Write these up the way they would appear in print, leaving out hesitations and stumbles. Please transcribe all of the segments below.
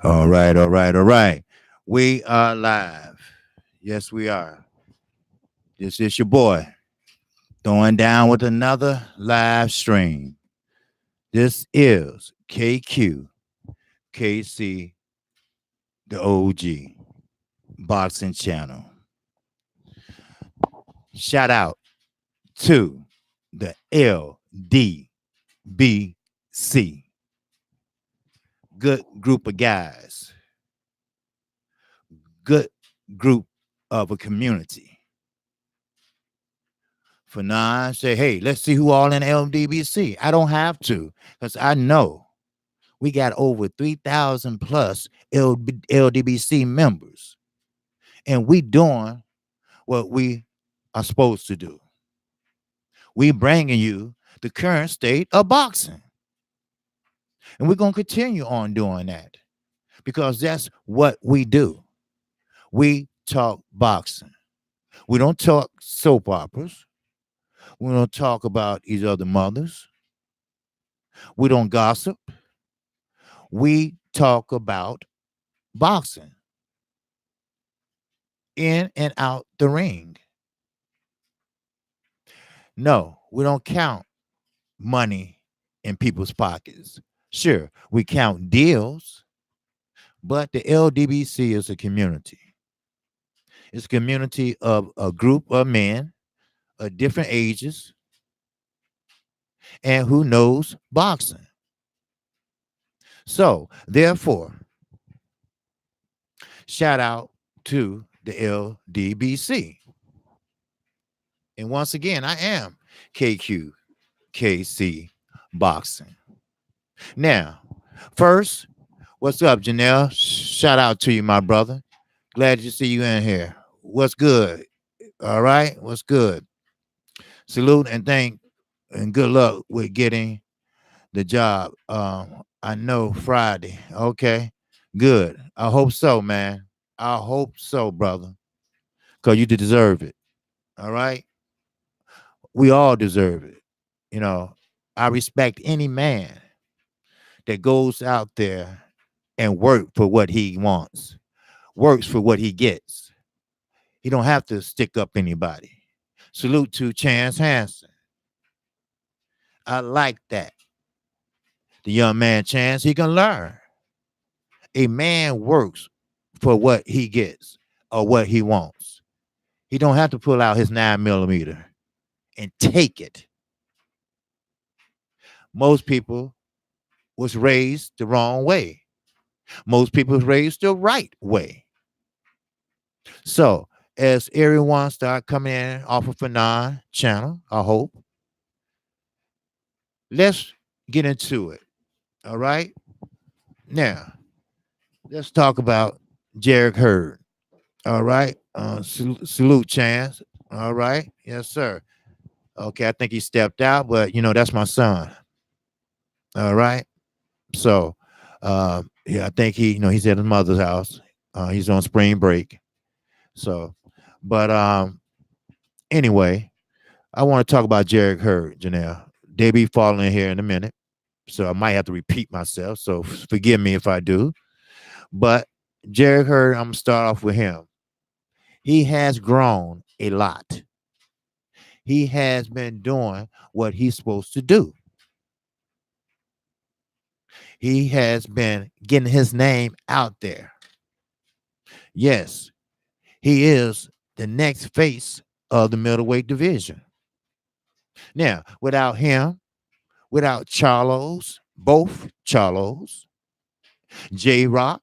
All right, all right, all right. We are live. Yes, we are. This is your boy throwing down with another live stream. This is Kqkc, the OG boxing channel. Shout out to the LDBC. Good group of guys. Good group of a community. For nine, say, hey, let's see who all in LDBC. I don't have to, because I know we got over 3,000 plus LDBC members, and we doing what we are supposed to do. We bringing you the current state of boxing, and we're gonna continue on doing that because that's what we do. We talk boxing. We don't talk soap operas. We don't talk about each other mothers. We don't gossip. We talk about boxing in and out the ring. No, we don't count money in people's pockets. Sure, we count deals, but the LDBC is a community. It's a community of a group of men of different ages and who knows boxing. So, therefore, shout out to the LDBC. And once again, I am Kqkc Boxing. Now, first, what's up, Janelle? Shout out to you, my brother. Glad to see you in here. What's good? All right, what's good? Salute and good luck with getting the job. I know Friday. Okay, good. I hope so, man. I hope so, brother, because you deserve it. All right, we all deserve it. You know, I respect any man that goes out there and work for what he wants, works for what he gets. He don't have to stick up anybody. Salute to Chance Hanson. I like that. The young man Chance, he can learn. A man works for what he gets or what he wants. He don't have to pull out his 9mm and take it. Most people was raised the wrong way. Most people was raised the right way. So as everyone start coming in off of Fanon channel, I hope, let's get into it. All right. Now, let's talk about Hurd. All right. Salute, Chance. All right. Yes, sir. Okay, I think he stepped out, but that's my son. All right. So, yeah, I think he's at his mother's house. He's on spring break. So, but anyway, I want to talk about Hurd, Janelle. They be falling in here in a minute, so I might have to repeat myself. So forgive me if I do. But Hurd, I'm gonna start off with him. He has grown a lot. He has been doing what he's supposed to do. He has been getting his name out there. Yes, he is the next face of the middleweight division. Now, without him, without Charlos, both Charlos, J Rock,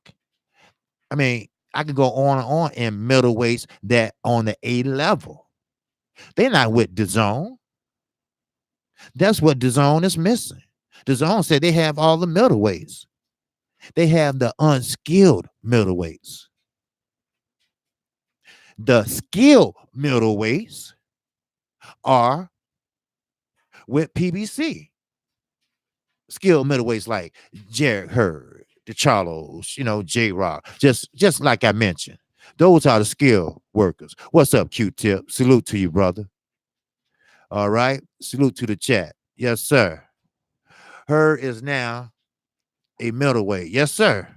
I mean, I could go on and on in middleweights that on the A level. They're not with DAZN. That's what DAZN is missing. DAZN said they have all the middleweights. They have the unskilled middleweights. The skilled middleweights are with PBC. Skilled middleweights like Hurd, the Charlos, J Rock, just like I mentioned. Those are the skilled workers. What's up, Q-Tip? Salute to you, brother. All right. Salute to the chat. Yes, sir. Hurd is now a middleweight. Yes, sir.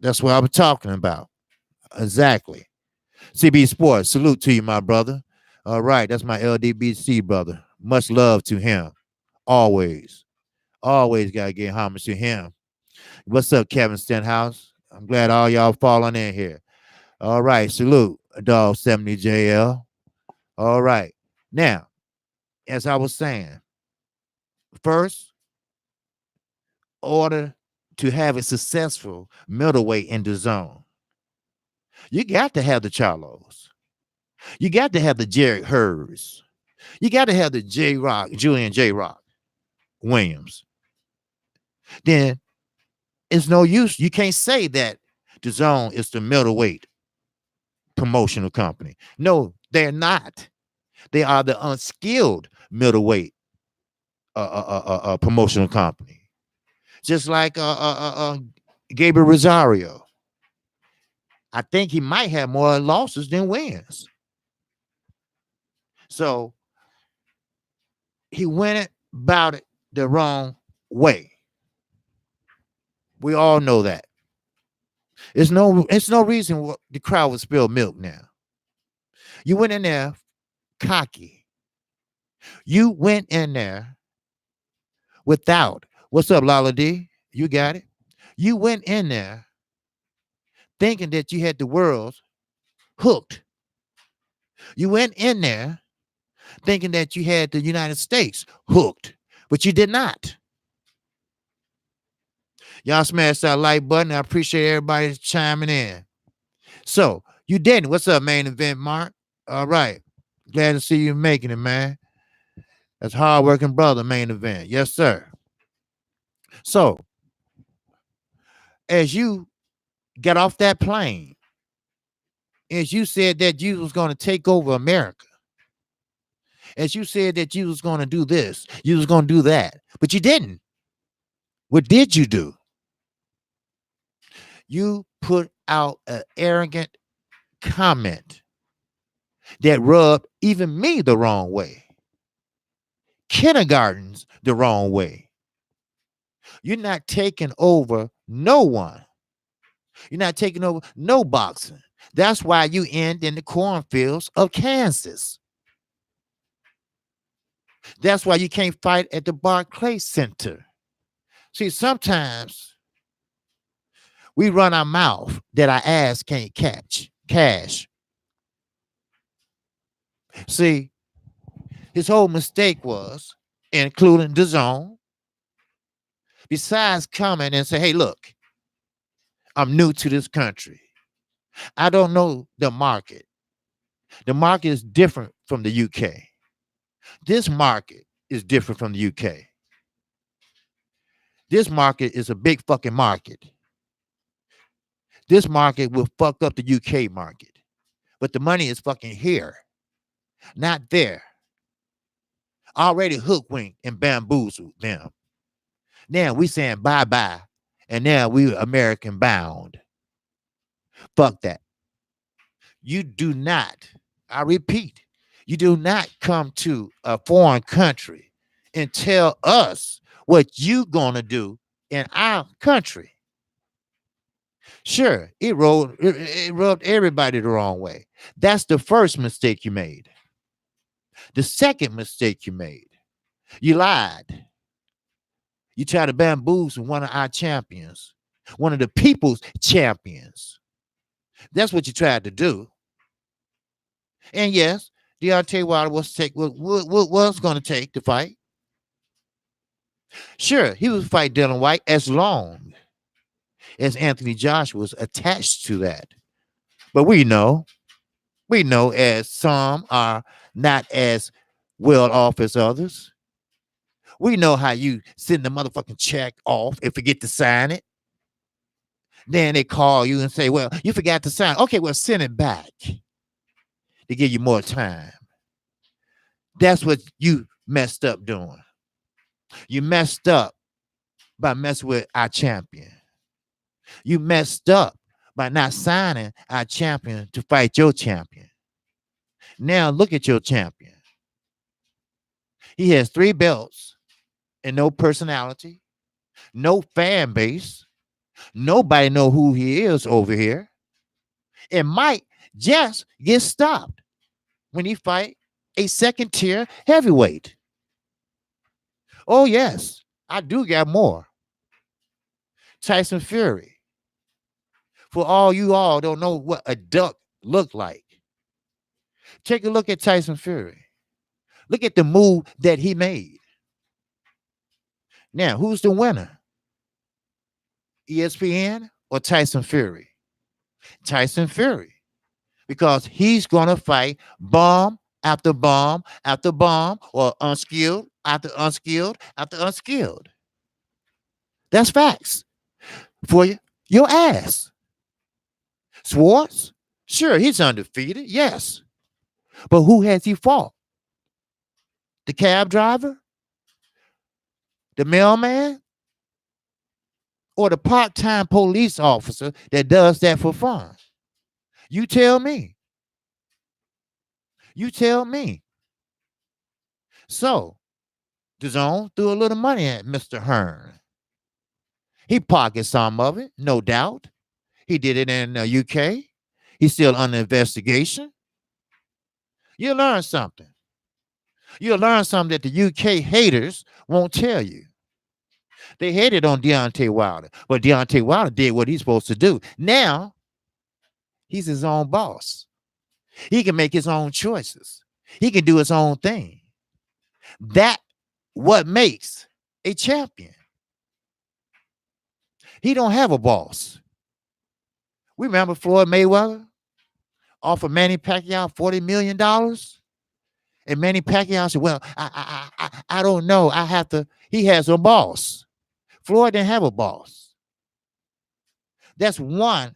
That's what I was talking about. Exactly. CB Sports, salute to you, my brother. All right, that's my LDBC brother. Much love to him. Always. Always gotta give homage to him. What's up, Kevin Stenhouse? I'm glad all y'all falling in here. All right, salute, dog 70JL. All right. Now, as I was saying, first, order to have a successful middleweight in the zone, you got to have the Charlos. You got to have the Jerry Hurds. You got to have the J Rock, Julian J Rock Williams. Then it's no use. You can't say that the zone is the middleweight promotional company. No, they're not. They are the unskilled middleweight promotional company. Just like Gabriel Rosario. I think he might have more losses than wins. So he went about it the wrong way. We all know that. It's no reason the crowd would spill milk now. You went in there cocky. You went in there without. What's up, Lala D? You got it. You went in there thinking that you had the world hooked. You went in there thinking that you had the United States hooked, but you did not. Y'all smash that like button. I appreciate everybody chiming in. So you didn't. What's up, main event, Mark? All right. Glad to see you making it, man. That's hardworking brother, main event. Yes, sir. So as you got off that plane, as you said that you was going to take over America, as you said that you was going to do this, you was going to do that, but you didn't. What did you do? You put out an arrogant comment that rubbed even me the wrong way. Kindergartens the wrong way. You're not taking over no one. You're not taking over no boxing. That's why you end in the cornfields of Kansas. That's why you can't fight at the Barclays Center. See, sometimes we run our mouth that our ass can't catch cash. See, his whole mistake was, including the zone, besides coming and say, hey, look, I'm new to this country. I don't know the market. The market is different from the UK. This market is different from the UK. This market is a big fucking market. This market will fuck up the UK market. But the money is fucking here, not there. Already hoodwinked and bamboozled them. Now we saying bye-bye, and now we American bound. Fuck that. You do not, I repeat, you do not come to a foreign country and tell us what you gonna do in our country. Sure, it rubbed everybody the wrong way. That's the first mistake you made. The second mistake you made, you lied. You tried to bamboozle one of our champions, one of the people's champions. That's what you tried to do. And yes, Deontay Wilder was going to take the fight. Sure, he would fight Dylan White as long as Anthony Joshua was attached to that. But we know as some are not as well off as others. We know how you send the motherfucking check off and forget to sign it. Then they call you and say, well, you forgot to sign. Okay, well, send it back to give you more time. That's what you messed up doing. You messed up by messing with our champion. You messed up by not signing our champion to fight your champion. Now look at your champion. He has 3 belts and no personality, no fan base, Nobody know who he is over here. It might just get stopped when he fight a second tier heavyweight. Oh yes, I do got more. Tyson Fury. For all you all don't know what a duck look like. Take a look at Tyson Fury. Look at the move that he made. Now, who's the winner? ESPN or Tyson Fury? Tyson Fury. Because he's going to fight bomb after bomb after bomb, or unskilled after unskilled after unskilled. That's facts for you. Your ass. Swartz? Sure, he's undefeated. Yes. But who has he fought? The cab driver? The mailman? Or the part-time police officer that does that for fun? You tell me. You tell me. So, DAZN threw a little money at Mr. Hearn. He pocketed some of it, no doubt. He did it in the UK. He's still under investigation. You'll learn something. You'll learn something that the UK haters won't tell you. They hated on Deontay Wilder, but Deontay Wilder did what he's supposed to do. Now, he's his own boss. He can make his own choices. He can do his own thing. That's what makes a champion. He don't have a boss. We remember Floyd Mayweather offered Manny Pacquiao $40 million. And Manny Pacquiao said, well, I don't know. I have to. He has a boss. Floyd didn't have a boss. That's one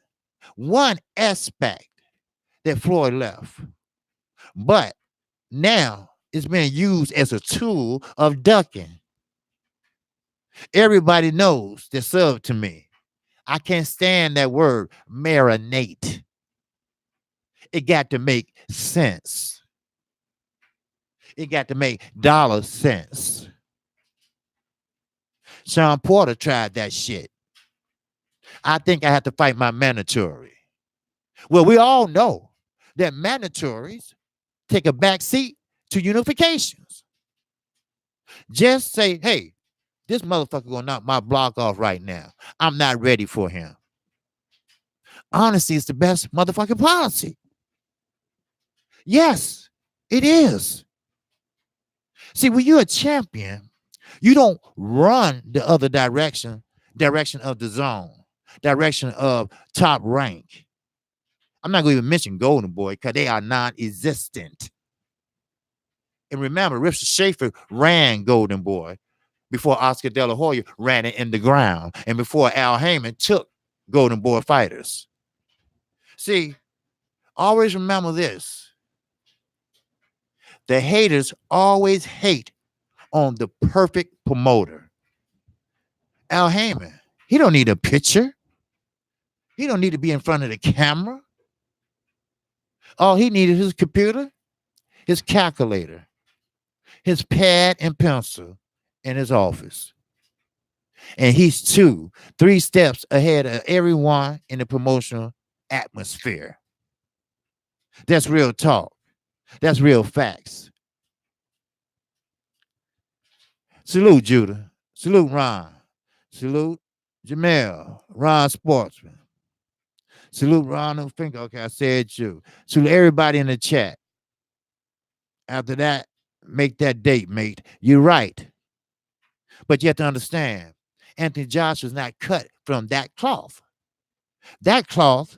aspect that Floyd left. But now it's being used as a tool of ducking. Everybody knows that sub to me. I can't stand that word marinate. It got to make sense. It got to make dollar sense. Sean Porter tried that shit. I think I have to fight my mandatory. Well, we all know that mandatories take a back seat to unifications. Just say, hey, this motherfucker gonna knock my block off right now. I'm not ready for him. Honesty is the best motherfucking policy. Yes, it is. See, when you're a champion, you don't run the other direction of the zone, direction of top rank. I'm not going to even mention Golden Boy because they are non-existent. And remember, Richard Schaefer ran Golden Boy before Oscar De La Hoya ran it in the ground and before Al Heyman took Golden Boy fighters. See, always remember this. The haters always hate on the perfect promoter. Al Heyman, he don't need a picture. He don't need to be in front of the camera. All he needed his computer, his calculator, his pad and pencil in his office. And he's 2-3 steps ahead of everyone in the promotional atmosphere. That's real talk. That's real facts. Salute, Judah. Salute, Ron. Salute, Jamel. Ron Sportsman. Salute, Ronald Finger. Okay, I said you. Salute everybody in the chat. After that, make that date, mate. You're right. But you have to understand, Anthony Joshua's not cut from that cloth. That cloth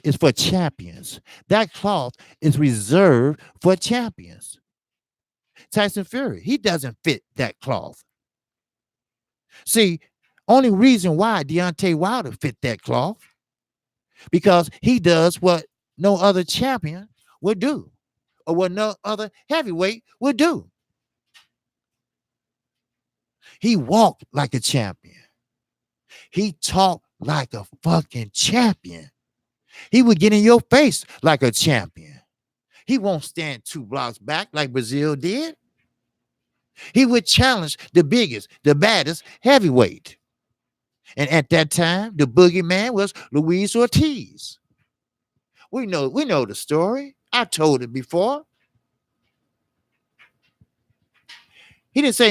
is for champions. That cloth is reserved for champions. Tyson Fury, he doesn't fit that cloth. See, only reason why Deontay Wilder fit that cloth, because he does what no other champion would do, or what no other heavyweight would do. He walked like a champion. He talked like a fucking champion. He would get in your face like a champion. He won't stand 2 blocks back like Brazil did. He would challenge the biggest, the baddest heavyweight. And at that time, the boogeyman was Luis Ortiz. We know the story. I told it before. He didn't say,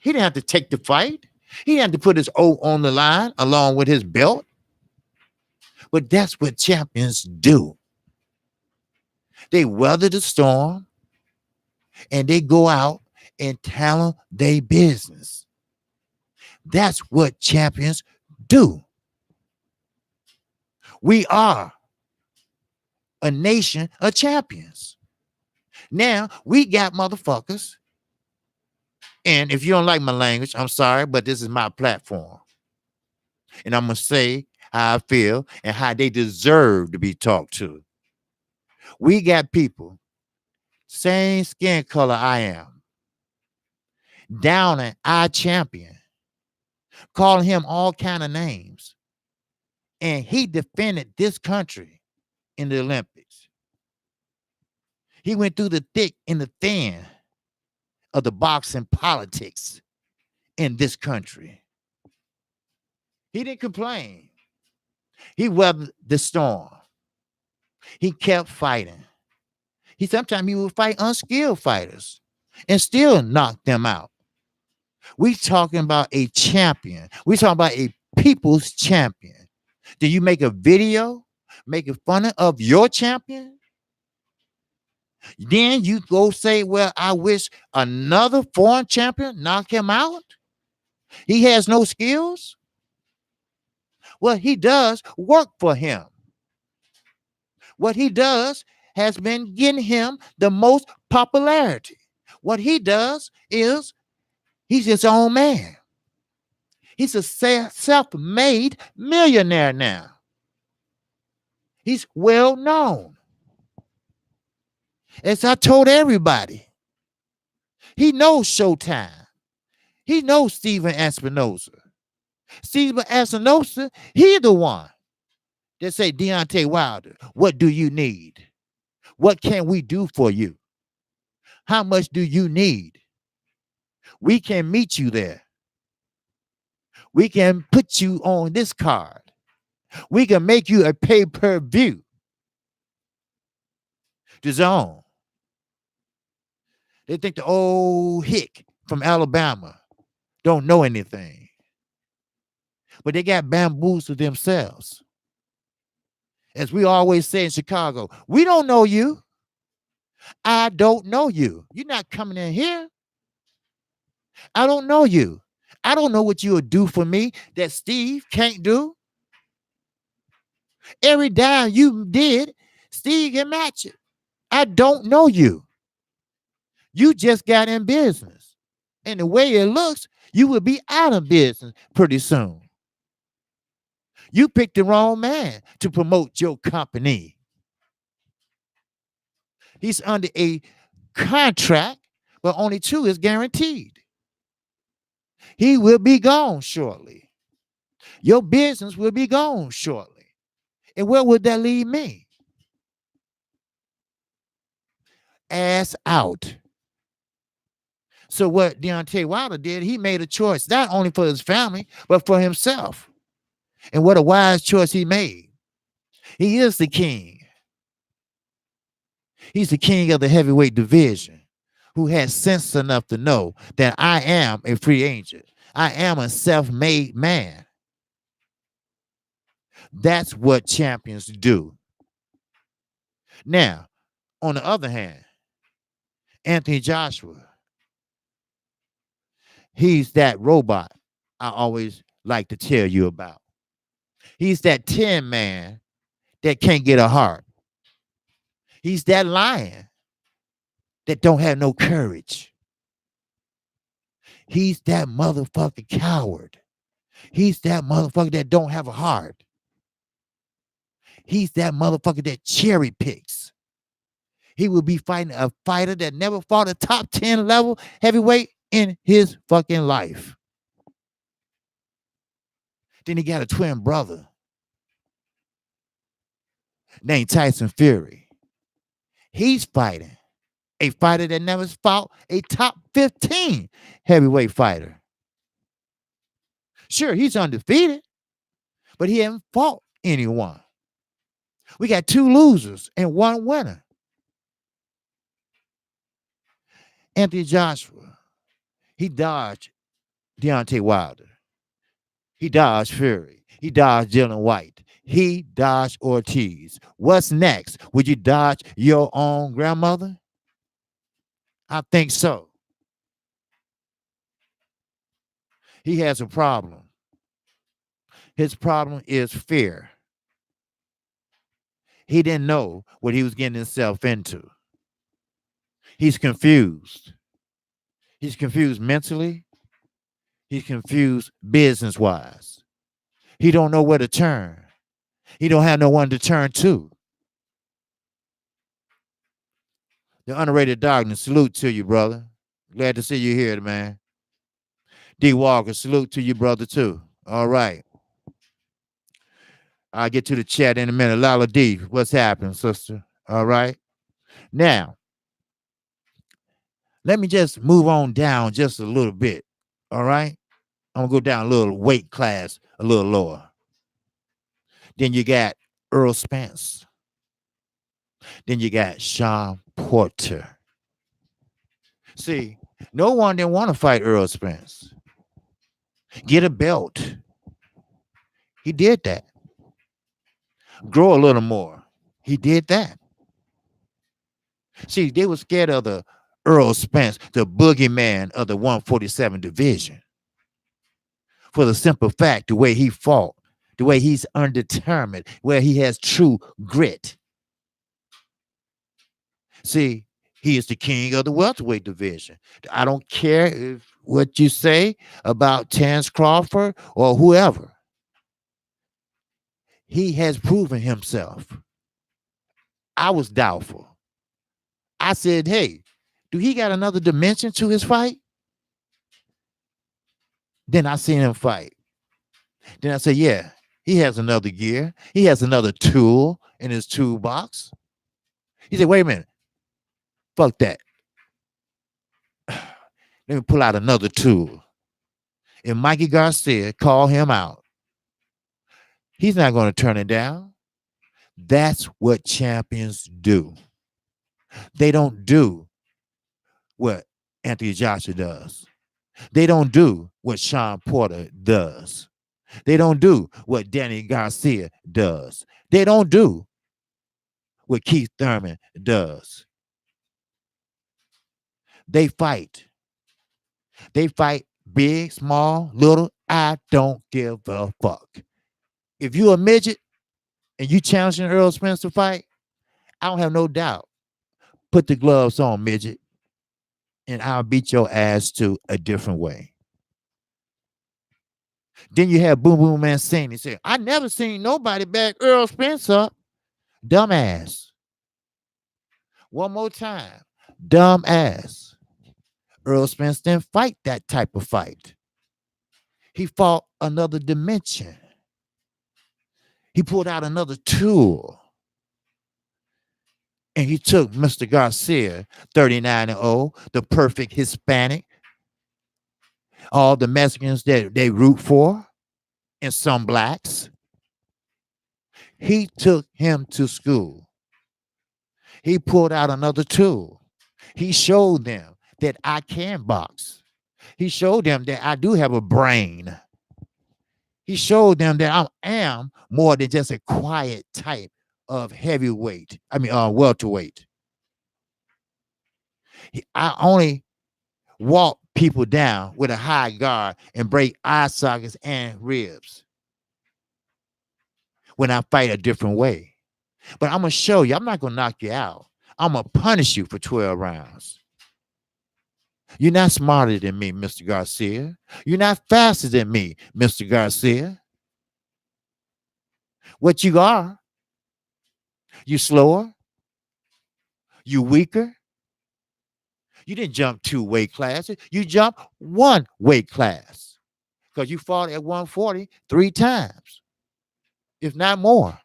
he didn't have to take the fight. He had to put his oath on the line along with his belt. But that's what champions do. They weather the storm and they go out and handle their business. That's what champions do. We are a nation of champions. Now we got motherfuckers. And if you don't like my language, I'm sorry, but this is my platform. And I'm going to say how I feel and how they deserve to be talked to. We got people, same skin color I am, down at our champion, calling him all kind of names. And he defended this country in the Olympics. He went through the thick and the thin of the boxing politics in this country. He didn't complain. He weathered the storm. He kept fighting. Sometimes he would fight unskilled fighters and still knock them out. We talking about a champion. We talking about a people's champion. Do you make a video making fun of your champion? Then you go say, well, I wish another foreign champion knock him out. He has no skills. What he does work for him. What he does has been getting him the most popularity. What he does is he's his own man. He's a self-made millionaire now. He's well known. As I told everybody, he knows Showtime. He knows Steven Espinosa. Steven Espinosa, he the one that say, Deontay Wilder, what do you need? What can we do for you? How much do you need? We can meet you there. We can put you on this card. We can make you a pay-per-view. The Zone. They think the old hick from Alabama don't know anything. But they got bamboozled themselves. As we always say in Chicago, we don't know you. I don't know you. You're not coming in here. I don't know you. I don't know what you would do for me that Steve can't do. Every dime you did, Steve can match it. I don't know you. You just got in business. And the way it looks, you will be out of business pretty soon. You picked the wrong man to promote your company. He's under a contract, but only 2 is guaranteed. He will be gone shortly. Your business will be gone shortly. And where would that leave me? Ass out. So what Deontay Wilder did, he made a choice, not only for his family, but for himself. And what a wise choice he made. He is the king. He's the king of the heavyweight division, who has sense enough to know that I am a free agent. I am a self-made man. That's what champions do. Now, on the other hand, Anthony Joshua, he's that robot I always like to tell you about. He's that tin man that can't get a heart. He's that lion that don't have no courage. He's that motherfucking coward. He's that motherfucker that don't have a heart. He's that motherfucker that cherry picks. He will be fighting a fighter that never fought a top 10 level heavyweight in his fucking life. Then he got a twin brother named Tyson Fury. He's fighting a fighter that never fought a top 15 heavyweight fighter. Sure, he's undefeated, but he hasn't fought anyone. We got 2 losers and 1 winner. Anthony Joshua, he dodged Deontay Wilder. He dodged Fury. He dodged Dylan White. He dodged Ortiz. What's next? Would you dodge your own grandmother? I think so. He has a problem. His problem is fear. He didn't know what he was getting himself into. He's confused. He's confused mentally. He's confused business-wise. He don't know where to turn. He don't have no one to turn to. The underrated darkness, salute to you, brother. Glad to see you here, man. D. Walker, salute to you, brother, too. All right. I'll get to the chat in a minute. Lala D, what's happening, sister? All right. Now, let me just move on down just a little bit. All right. I'm going to go down a little weight class, a little lower. Then you got Earl Spence. Then you got Sean Porter. See, no one didn't want to fight Earl Spence. Get a belt. He did that. Grow a little more. He did that. See, they were scared of the Earl Spence, the boogeyman of the 147 division. For the simple fact, the way he fought, the way he's undetermined, where he has true grit. See, he is the king of the welterweight division. I don't care what you say about Terence Crawford or whoever. He has proven himself. I was doubtful. I said, hey, do he got another dimension to his fight? Then I seen him fight. Then I said, yeah, he has another gear. He has another tool in his toolbox. He said, wait a minute. Fuck that. Let me pull out another tool. If Mikey Garcia call him out, he's not going to turn it down. That's what champions do. They don't do what Anthony Joshua does. They don't do what Sean Porter does. They don't do what Danny Garcia does. They don't do what Keith Thurman does. They fight. They fight big, small, little. I don't give a fuck. If you're a midget and you challenging Earl Spence to fight, I don't have no doubt. Put the gloves on, midget, and I'll beat your ass to a different way. Then you have Boom Boom Mancini say, I never seen nobody back Earl Spence up. Dumbass. One more time. Dumbass. Earl Spence didn't fight that type of fight. He fought another dimension. He pulled out another tool. And he took Mr. Garcia, 39-0, the perfect Hispanic. All the Mexicans that they root for, and some blacks. He took him to school. He pulled out another tool. He showed them that I can box. He showed them that I do have a brain. He showed them that I am more than just a quiet type of welterweight. I only walk people down with a high guard and break eye sockets and ribs when I fight a different way. But I'm going to show you, I'm not going to knock you out. I'm going to punish you for 12 rounds. You're not smarter than me, Mr. Garcia. You're not faster than me, Mr. Garcia. What you are, you slower, you weaker. You didn't jump 2 weight classes. You jumped 1 weight class because you fought at 140 3 times, if not more.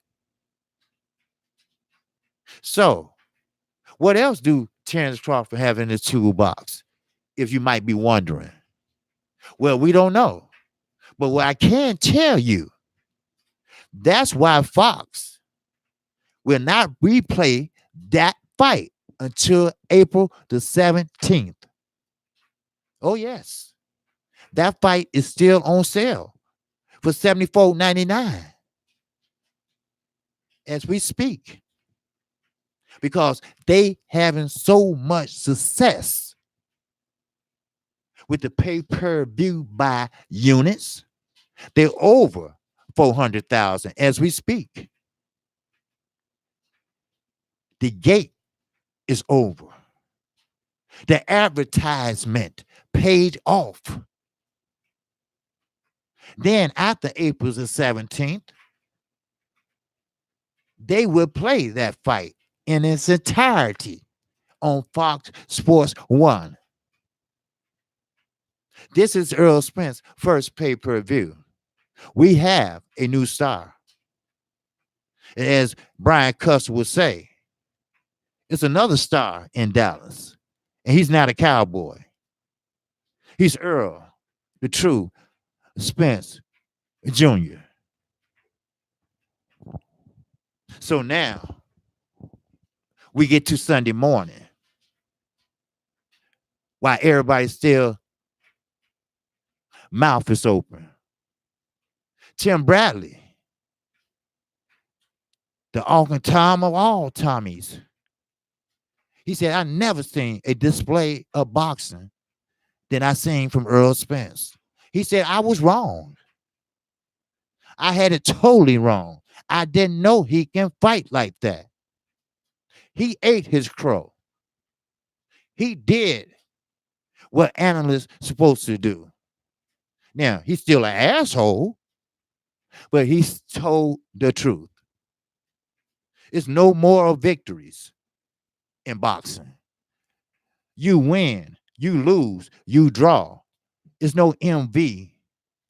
So what else do Terence Crawford have in his toolbox, if you might be wondering? Well, we don't know. But what I can tell you, that's why Fox will not replay that fight until April the 17th. Oh, yes. That fight is still on sale for $74.99 as we speak because they having so much success with the pay-per-view buy units. They're over 400,000 as we speak. The gate is over. The advertisement paid off. Then after April the 17th, they will play that fight in its entirety on Fox Sports 1. This is Earl Spence's first pay-per-view. We have a new star. As Brian Custer would say, it's another star in Dallas. And he's not a cowboy. He's Earl, the true Spence Jr. So now we get to Sunday morning while everybody's still mouth is open. Tim Bradley, the Auckland Tom of all Tommies, he said, I never seen a display of boxing that I seen from Earl Spence. He said, I was wrong. I had it totally wrong. I didn't know he can fight like that. He ate his crow. He did what analysts supposed to do. Now, he's still an asshole, but he's told the truth. It's no moral victories in boxing. You win, you lose, you draw. There's no MV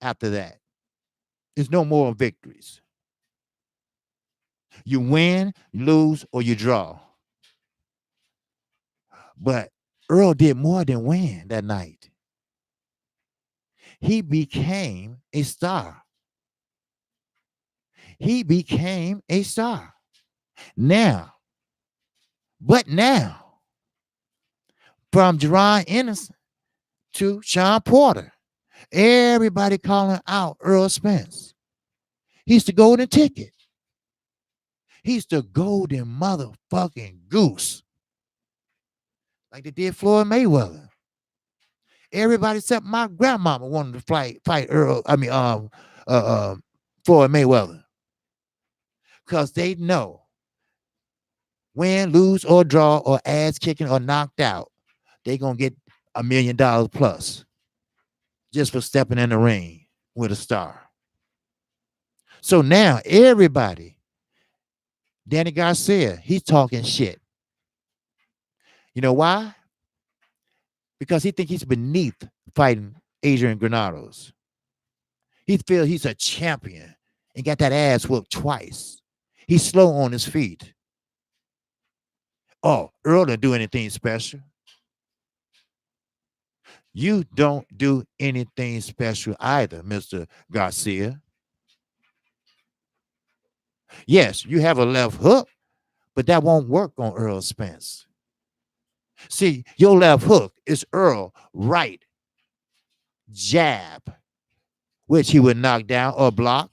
after that. There's no moral victories. You win, lose, or you draw. But Earl did more than win that night. He became a star. He became a star. Now, from Jerron Anderson to Sean Porter, everybody calling out Earl Spence. He's the golden ticket. He's the golden motherfucking goose. Like they did Floyd Mayweather. Everybody except my grandmama wanted to fight Floyd Mayweather. Because they know win, lose, or draw, or ass kicking, or knocked out, they're going to get $1 million plus just for stepping in the ring with a star. So now everybody, Danny Garcia, he's talking shit. You know why? Because he thinks he's beneath fighting Adrian Granados. He feels he's a champion and got that ass whooped twice. He's slow on his feet. Oh, Earl didn't do anything special. You don't do anything special either, Mr. Garcia. Yes, you have a left hook, but that won't work on Earl Spence. See, your left hook is Earl right jab, which he would knock down or block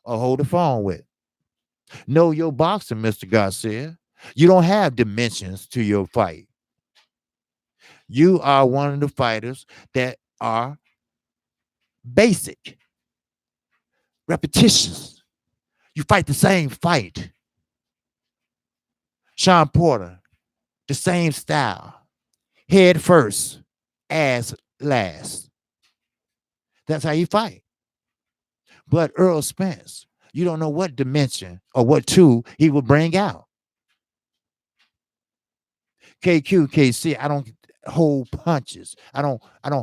or hold the phone with. Know your boxing, Mr. Garcia. You don't have dimensions to your fight. You are one of the fighters that are basic, repetitious. You fight the same fight. Sean Porter, the same style. Head first, ass last. That's how you fight. But Earl Spence, you don't know what dimension or what tool he will bring out. Kqkc, I don't hold punches. I don't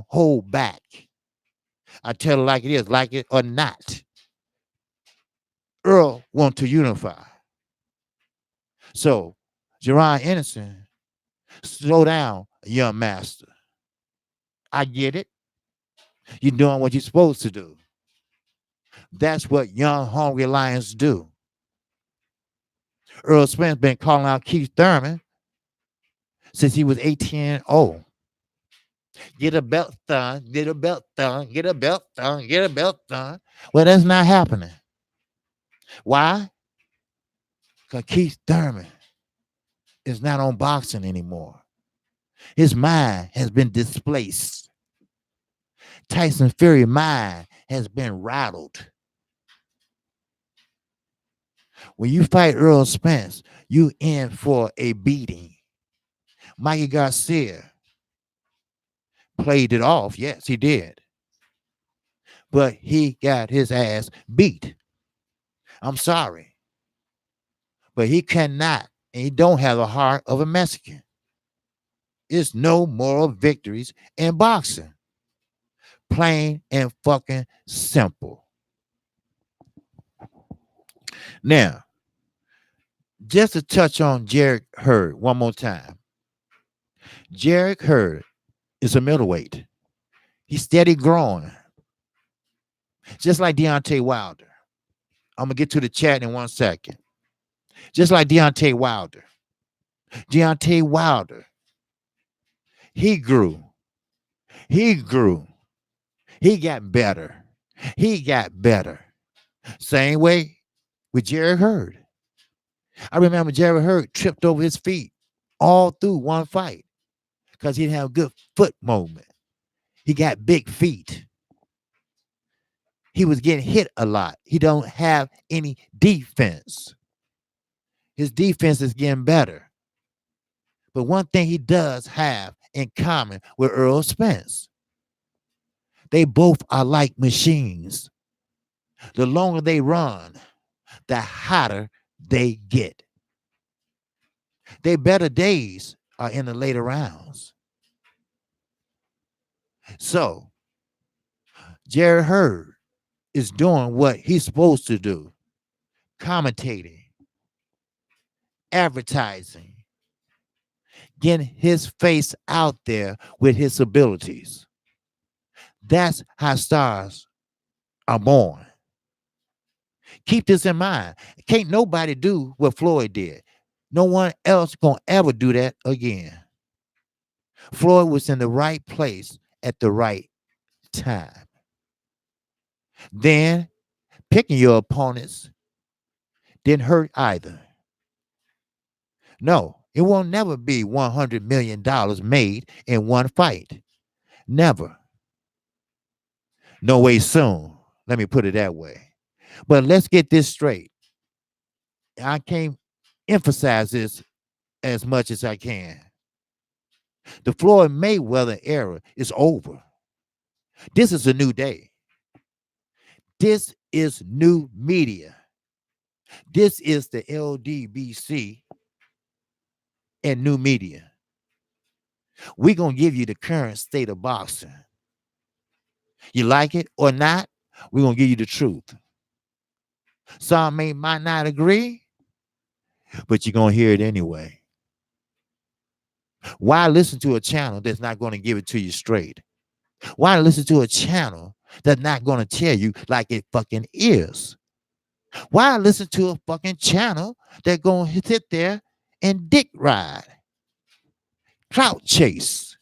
hold back. I tell it like it is, like it or not. Earl wants to unify. So, Jerron Anderson, slow down, young master. I get it. You're doing what you're supposed to do. That's what young, hungry lions do. Earl Spence been calling out Keith Thurman since he was 18 and old. Get a belt done, get a belt done, get a belt done, get a belt done. Well, that's not happening. Why? Because Keith Thurman is not on boxing anymore. His mind has been displaced. Tyson Fury's mind has been rattled. When you fight Earl Spence, you in for a beating. Mikey Garcia played it off. Yes, he did. But he got his ass beat. I'm sorry. But he cannot, and he don't have the heart of a Mexican. It's no moral victories in boxing. Plain and fucking simple. Now, just to touch on Jarek Hurd one more time. Jarek Hurd is a middleweight. He's steady growing. Just like Deontay Wilder. I'm going to get to the chat in 1 second. Just like Deontay Wilder. Deontay Wilder. He grew. He grew. He got better. He got better. Same way with Jarek Hurd. I remember Jarek Hurd tripped over his feet all through one fight because he didn't have a good foot movement. He got big feet. He was getting hit a lot. He don't have any defense. His defense is getting better. But one thing he does have in common with Earl Spence, they both are like machines. The longer they run, the hotter they get. Their better days are in the later rounds. So, Jarek Hurd is doing what he's supposed to do. Commentating, advertising, getting his face out there with his abilities. That's how stars are born. Keep this in mind. Can't nobody do what Floyd did. No one else gonna ever do that again. Floyd was in the right place at the right time. Then picking your opponents didn't hurt either. No, it will never be $100 million made in one fight. Never. No way soon. Let me put it that way. But let's get this straight. I can't emphasize this as much as I can. The Floyd Mayweather era is over. This is a new day. This is new media. This is the LDBC and new media. We're going to give you the current state of boxing. You like it or not, we're going to give you the truth. Some might not agree, but you're going to hear it anyway. Why listen to a channel that's not going to give it to you straight? Why listen to a channel that's not going to tell you like it fucking is? Why listen to a fucking channel that's going to sit there and dick ride, clout chase,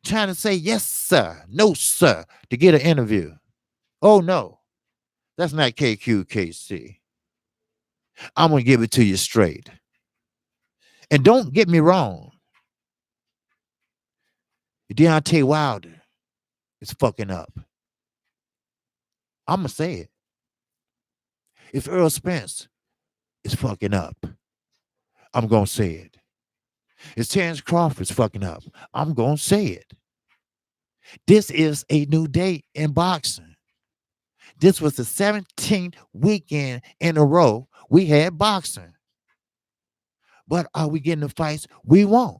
trying to say yes, sir, no, sir, to get an interview? Oh, no, that's not Kqkc. I'm going to give it to you straight. And don't get me wrong. Deontay Wilder is fucking up. I'm going to say it. If Earl Spence is fucking up, I'm going to say it. If Terrence Crawford's fucking up, I'm going to say it. This is a new day in boxing. This was the 17th weekend in a row we had boxing. But are we getting the fights we want?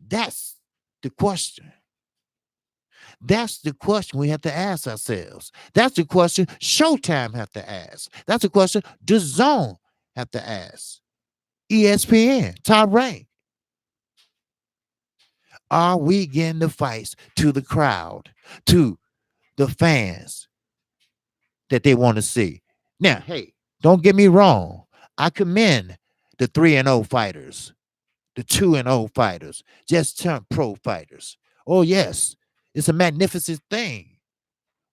That's the question. That's the question we have to ask ourselves. That's the question Showtime have to ask. That's the question DAZN have to ask. ESPN, Top Rank. Are we getting the fights to the crowd, to the fans that they want to see. Now, hey, don't get me wrong. I commend the 3-0 fighters, the 2-0 fighters, just turned pro fighters. Oh, yes, it's a magnificent thing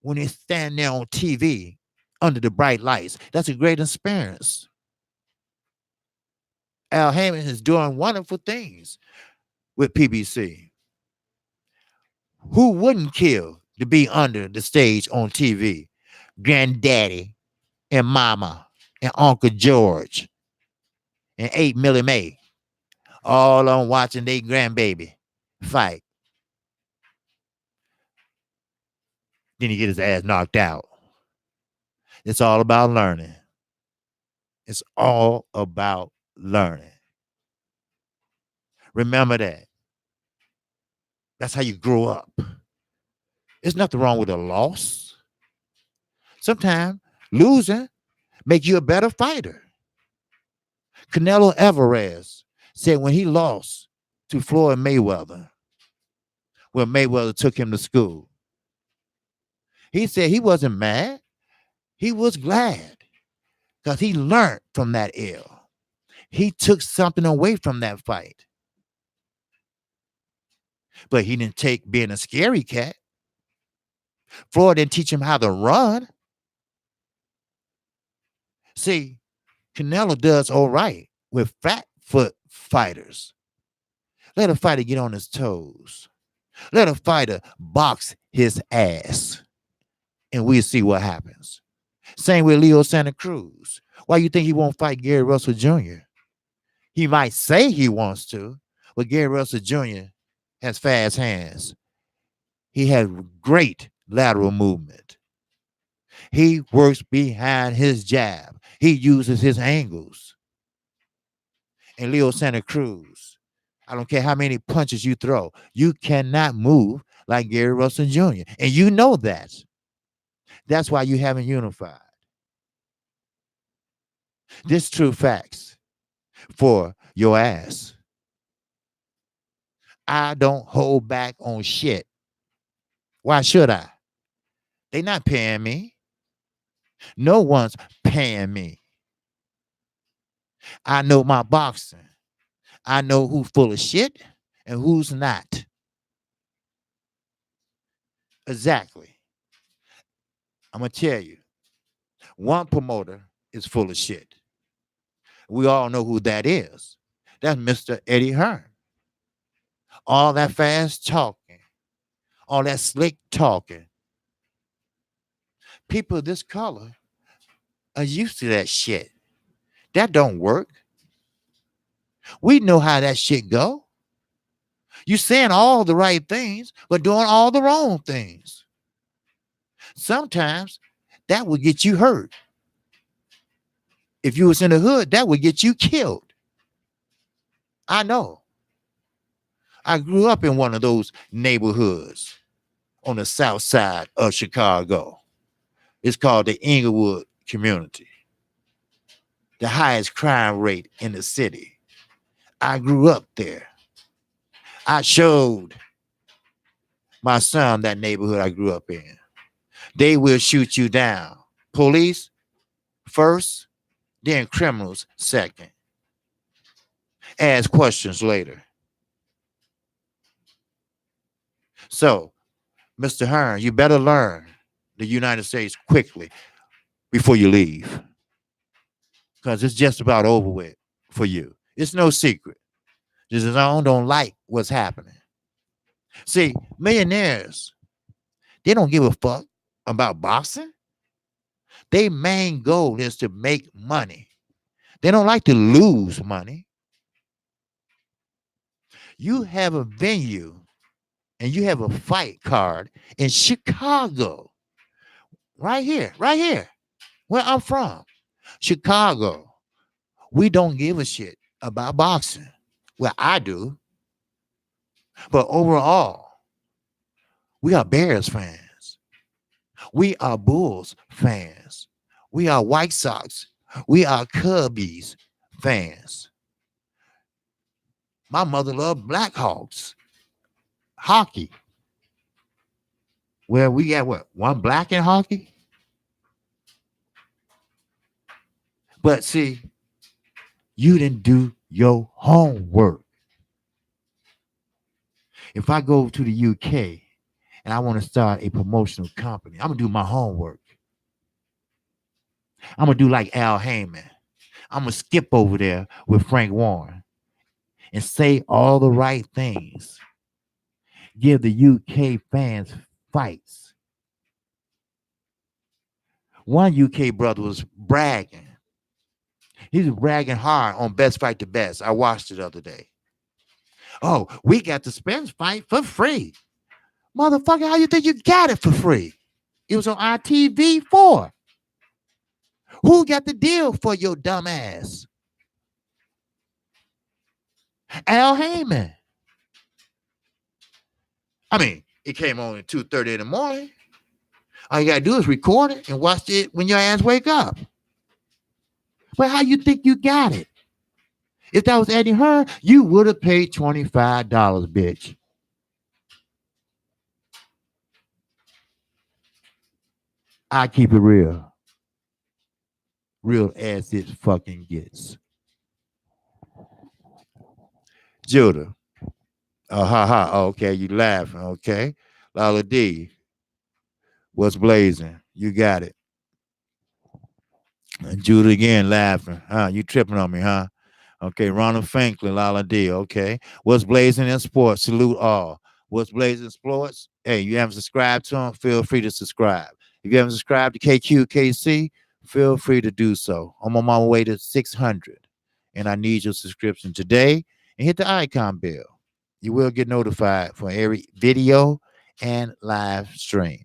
when they stand there on TV under the bright lights. That's a great experience. Al Heyman is doing wonderful things with PBC. Who wouldn't kill to be under the stage on TV? Granddaddy and Mama and Uncle George and 8 Millie Mae, all on watching their grandbaby fight. Then he get his ass knocked out. It's all about learning. It's all about learning. Remember that. That's how you grow up. There's nothing wrong with a loss. Sometimes losing make you a better fighter. Canelo Alvarez said when he lost to Floyd Mayweather, when Mayweather took him to school, he said he wasn't mad. He was glad because he learned from that L. He took something away from that fight. But he didn't take being a scary cat. Floyd didn't teach him how to run. See, Canelo does all right with fat foot fighters. Let a fighter get on his toes. Let a fighter box his ass. And we'll see what happens. Same with Leo Santa Cruz. Why you think he won't fight Gary Russell Jr.? He might say he wants to, but Gary Russell Jr. has fast hands. He has great lateral movement. He works behind his jab. He uses his angles. And Leo Santa Cruz, I don't care how many punches you throw, you cannot move like Gary Russell Jr. And you know that. That's why you haven't unified. This true facts for your ass. I don't hold back on shit. Why should I? They not paying me. No one's paying me. I know my boxing. I know who's full of shit and who's not. Exactly. I'm going to tell you. One promoter is full of shit. We all know who that is. That's Mr. Eddie Hearn. All that fast talking, all that slick talking. People of this color are used to that shit. That don't work. We know how that shit go. You saying all the right things, but doing all the wrong things. Sometimes that would get you hurt. If you was in the hood, that would get you killed. I know. I grew up in one of those neighborhoods on the south side of Chicago. It's called the Inglewood community. The highest crime rate in the city. I grew up there. I showed my son that neighborhood I grew up in. They will shoot you down. Police first, then criminals second. Ask questions later. So, Mr. Hearn, you better learn the United States quickly before you leave. Because it's just about over with for you. It's no secret. The zone don't like what's happening. See, millionaires, they don't give a fuck about boxing. Their main goal is to make money. They don't like to lose money. You have a venue and you have a fight card in Chicago. Right here, where I'm from. Chicago. We don't give a shit about boxing. Well, I do. But overall, we are Bears fans. We are Bulls fans. We are White Sox. We are Cubbies fans. My mother loved Blackhawks. Hockey. Well, we got what? One black in hockey? But see, you didn't do your homework. If I go to the UK and I want to start a promotional company, I'm gonna do my homework. I'm gonna do like Al Heyman. I'm gonna skip over there with Frank Warren and say all the right things. Give the UK fans fights. One UK brother was bragging. He was bragging hard on Best Fight the Best. I watched it the other day. Oh, we got the Spence fight for free. Motherfucker, how you think you got it for free? It was on ITV4. Who got the deal for your dumb ass? Al Heyman. I mean, it came on at 2:30 in the morning. All you gotta do is record it and watch it when your ass wake up. But how you think you got it? If that was Eddie Hearn, you would have paid $25, bitch. I keep it real. Real as it fucking gets. Judah. Oh, ha ha. Oh, okay, you laughing. Okay. Lala D. What's blazing? You got it. And Judah again laughing. Huh? You tripping on me, huh? Okay, Ronald Franklin, Lala D. Okay. What's blazing in sports? Salute all. What's blazing in sports? Hey, you haven't subscribed to them? Feel free to subscribe. If you haven't subscribed to Kqkc, feel free to do so. I'm on my way to 600, and I need your subscription today. And hit the icon bell. You will get notified for every video and live stream.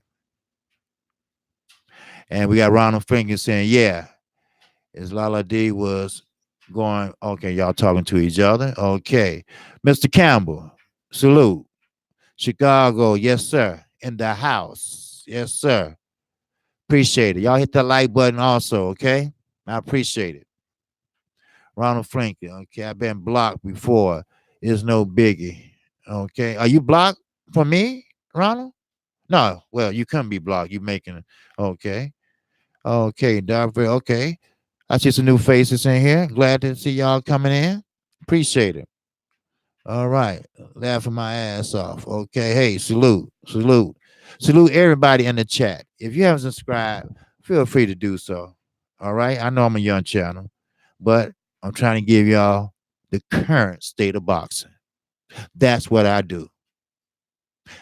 And we got Ronald Franklin saying, yeah, as Lala D was going, okay, y'all talking to each other. Okay. Mr. Campbell, salute. Chicago, yes, sir. In the house. Yes, sir. Appreciate it. Y'all hit that like button also, okay? I appreciate it. Ronald Franklin, okay. I've been blocked before. It's no biggie. Okay. Are you blocked for me, Ronald? No. Well, you couldn't be blocked. You making it. Okay. Okay, Darville. Okay. I see some new faces in here. Glad to see y'all coming in. Appreciate it. All right. Laughing my ass off. Okay. Hey, salute. Salute. Salute everybody in the chat. If you haven't subscribed, feel free to do so. All right. I know I'm a young channel, but I'm trying to give y'all the current state of boxing. That's what I do.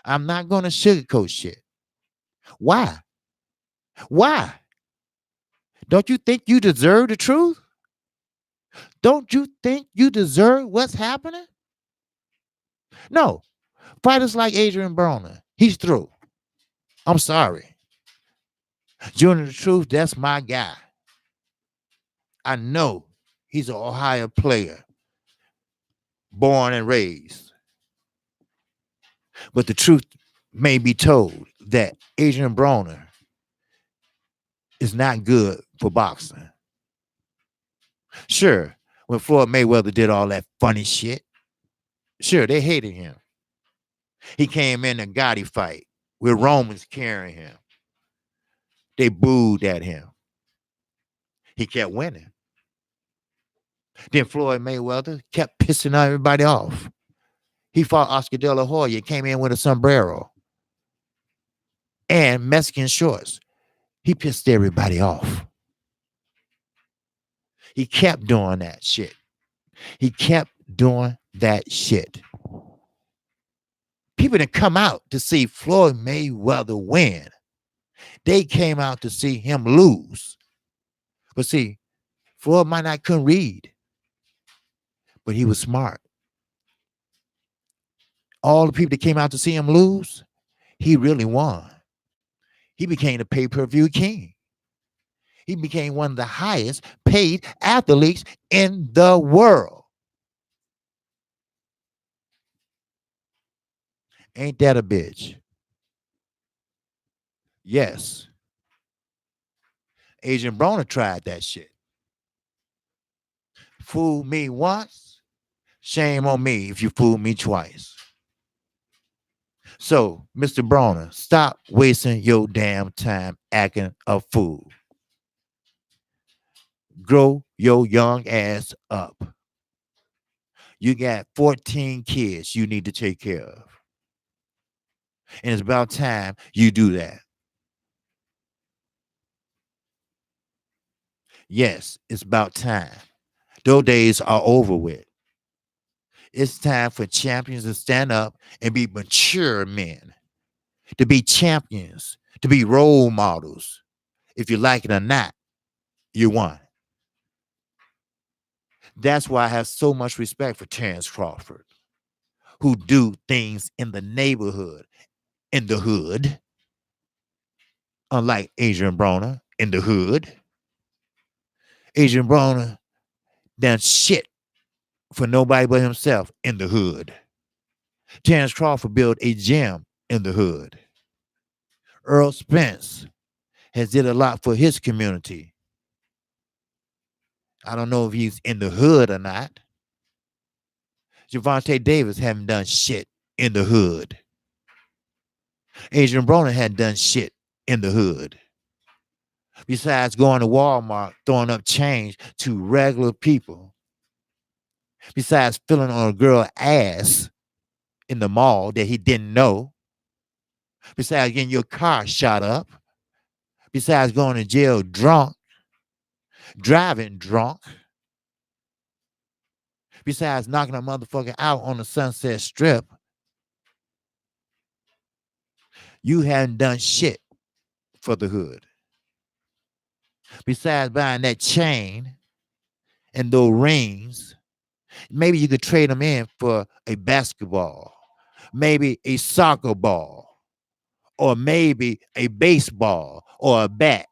I'm not going to sugarcoat shit. Why? Why? Don't you think you deserve the truth? Don't you think you deserve what's happening? No. Fighters like Adrian Broner, he's through. I'm sorry. Junior the Truth, that's my guy. I know he's an Ohio player, born and raised. But the truth may be told that Adrian Broner is not good for boxing. Sure, when Floyd Mayweather did all that funny shit, sure, they hated him. He came in a Gotti fight with Romans carrying him. They booed at him. He kept winning. Then Floyd Mayweather kept pissing everybody off. He fought Oscar De La Hoya, came in with a sombrero and Mexican shorts. He pissed everybody off. He kept doing that shit. He kept doing that shit. People didn't come out to see Floyd Mayweather win. They came out to see him lose. But see, Floyd might not couldn't read, but he was smart. All the people that came out to see him lose, he really won. He became the pay-per-view king. He became one of the highest paid athletes in the world. Ain't that a bitch? Yes. Adrian Broner tried that shit. Fool me once, shame on me if you fool me twice. So, Mr. Broner, stop wasting your damn time acting a fool. Grow your young ass up. You got 14 kids you need to take care of. And it's about time you do that. Yes, it's about time. Those days are over with. It's time for champions to stand up and be mature men, to be champions, to be role models. If you like it or not, you won. That's why I have so much respect for Terrence Crawford, who do things in the neighborhood, in the hood, unlike Adrian Broner in the hood. Adrian Broner done shit for nobody but himself in the hood. Terrence Crawford built a gym in the hood. Earl Spence has did a lot for his community. I don't know if he's in the hood or not. Javante Davis haven't done shit in the hood. Adrian Broner hadn't done shit in the hood. Besides going to Walmart, throwing up change to regular people. Besides filling on a girl's ass in the mall that he didn't know. Besides getting your car shot up. Besides going to jail drunk. Driving drunk. Besides knocking a motherfucker out on the Sunset Strip. You hadn't done shit for the hood. Besides buying that chain and those rings, maybe you could trade them in for a basketball, maybe a soccer ball, or maybe a baseball or a bat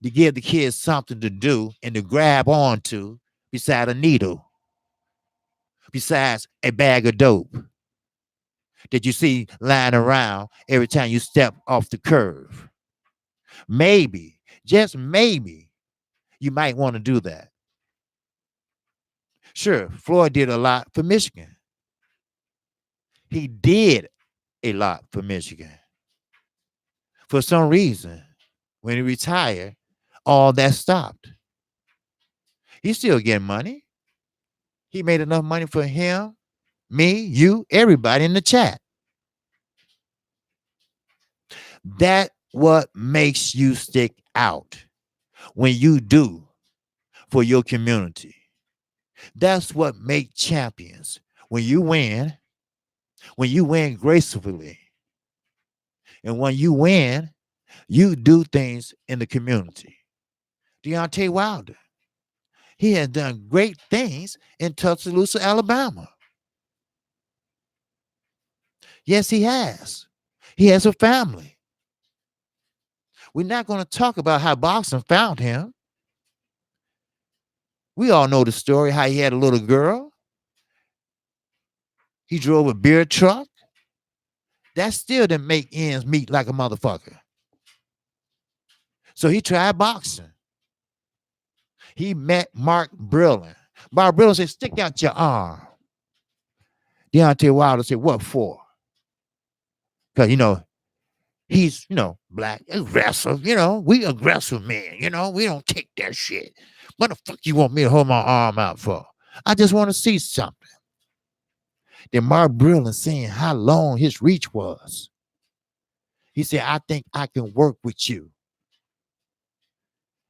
to give the kids something to do and to grab onto beside a needle, besides a bag of dope that you see lying around every time you step off the curve. Maybe, just maybe, you might want to do that. Sure, Floyd did a lot for Michigan. He did a lot for Michigan. For some reason, when he retired, all that stopped. He's still getting money. He made enough money for him, me, you, everybody in the chat. That's what makes you stick out when you do for your community. That's what makes champions. When you win gracefully, and when you win, you do things in the community. Deontay Wilder, he has done great things in Tuscaloosa, Alabama. Yes, he has. He has a family. We're not going to talk about how boxing found him. We all know the story, how he had a little girl. He drove a beer truck. That still didn't make ends meet like a motherfucker. So he tried boxing. He met Mark Brillin. Mark Brillin said, stick out your arm. Deontay Wilder said, what for? Because, he's, black, aggressive, we aggressive men, we don't take that shit. What the fuck you want me to hold my arm out for? I just want to see something. Then Mark Brillin saying how long his reach was. He said, I think I can work with you.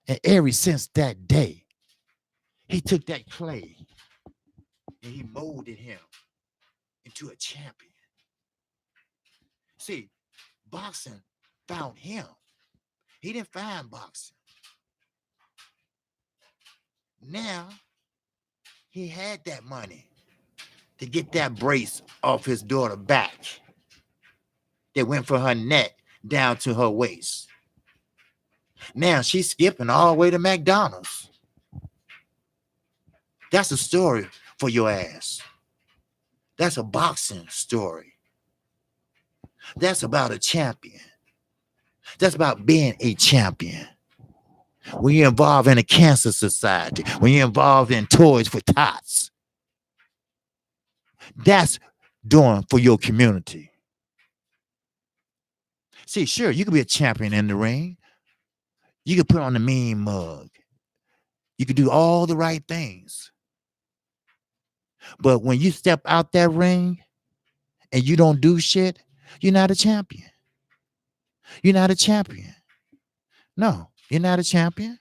And ever since that day, he took that clay and he molded him into a champion. See, boxing found him. He didn't find boxing. Now, he had that money to get that brace off his daughter's back that went from her neck down to her waist. Now she's skipping all the way to McDonald's. That's a story for your ass. That's a boxing story. That's about a champion. That's about being a champion. When you're involved in a cancer society, when you're involved in Toys for Tots, that's doing for your community. See, sure, you can be a champion in the ring. You can put on the mean mug. You can do all the right things. But when you step out that ring and you don't do shit, you're not a champion. You're not a champion. No, you're not a champion.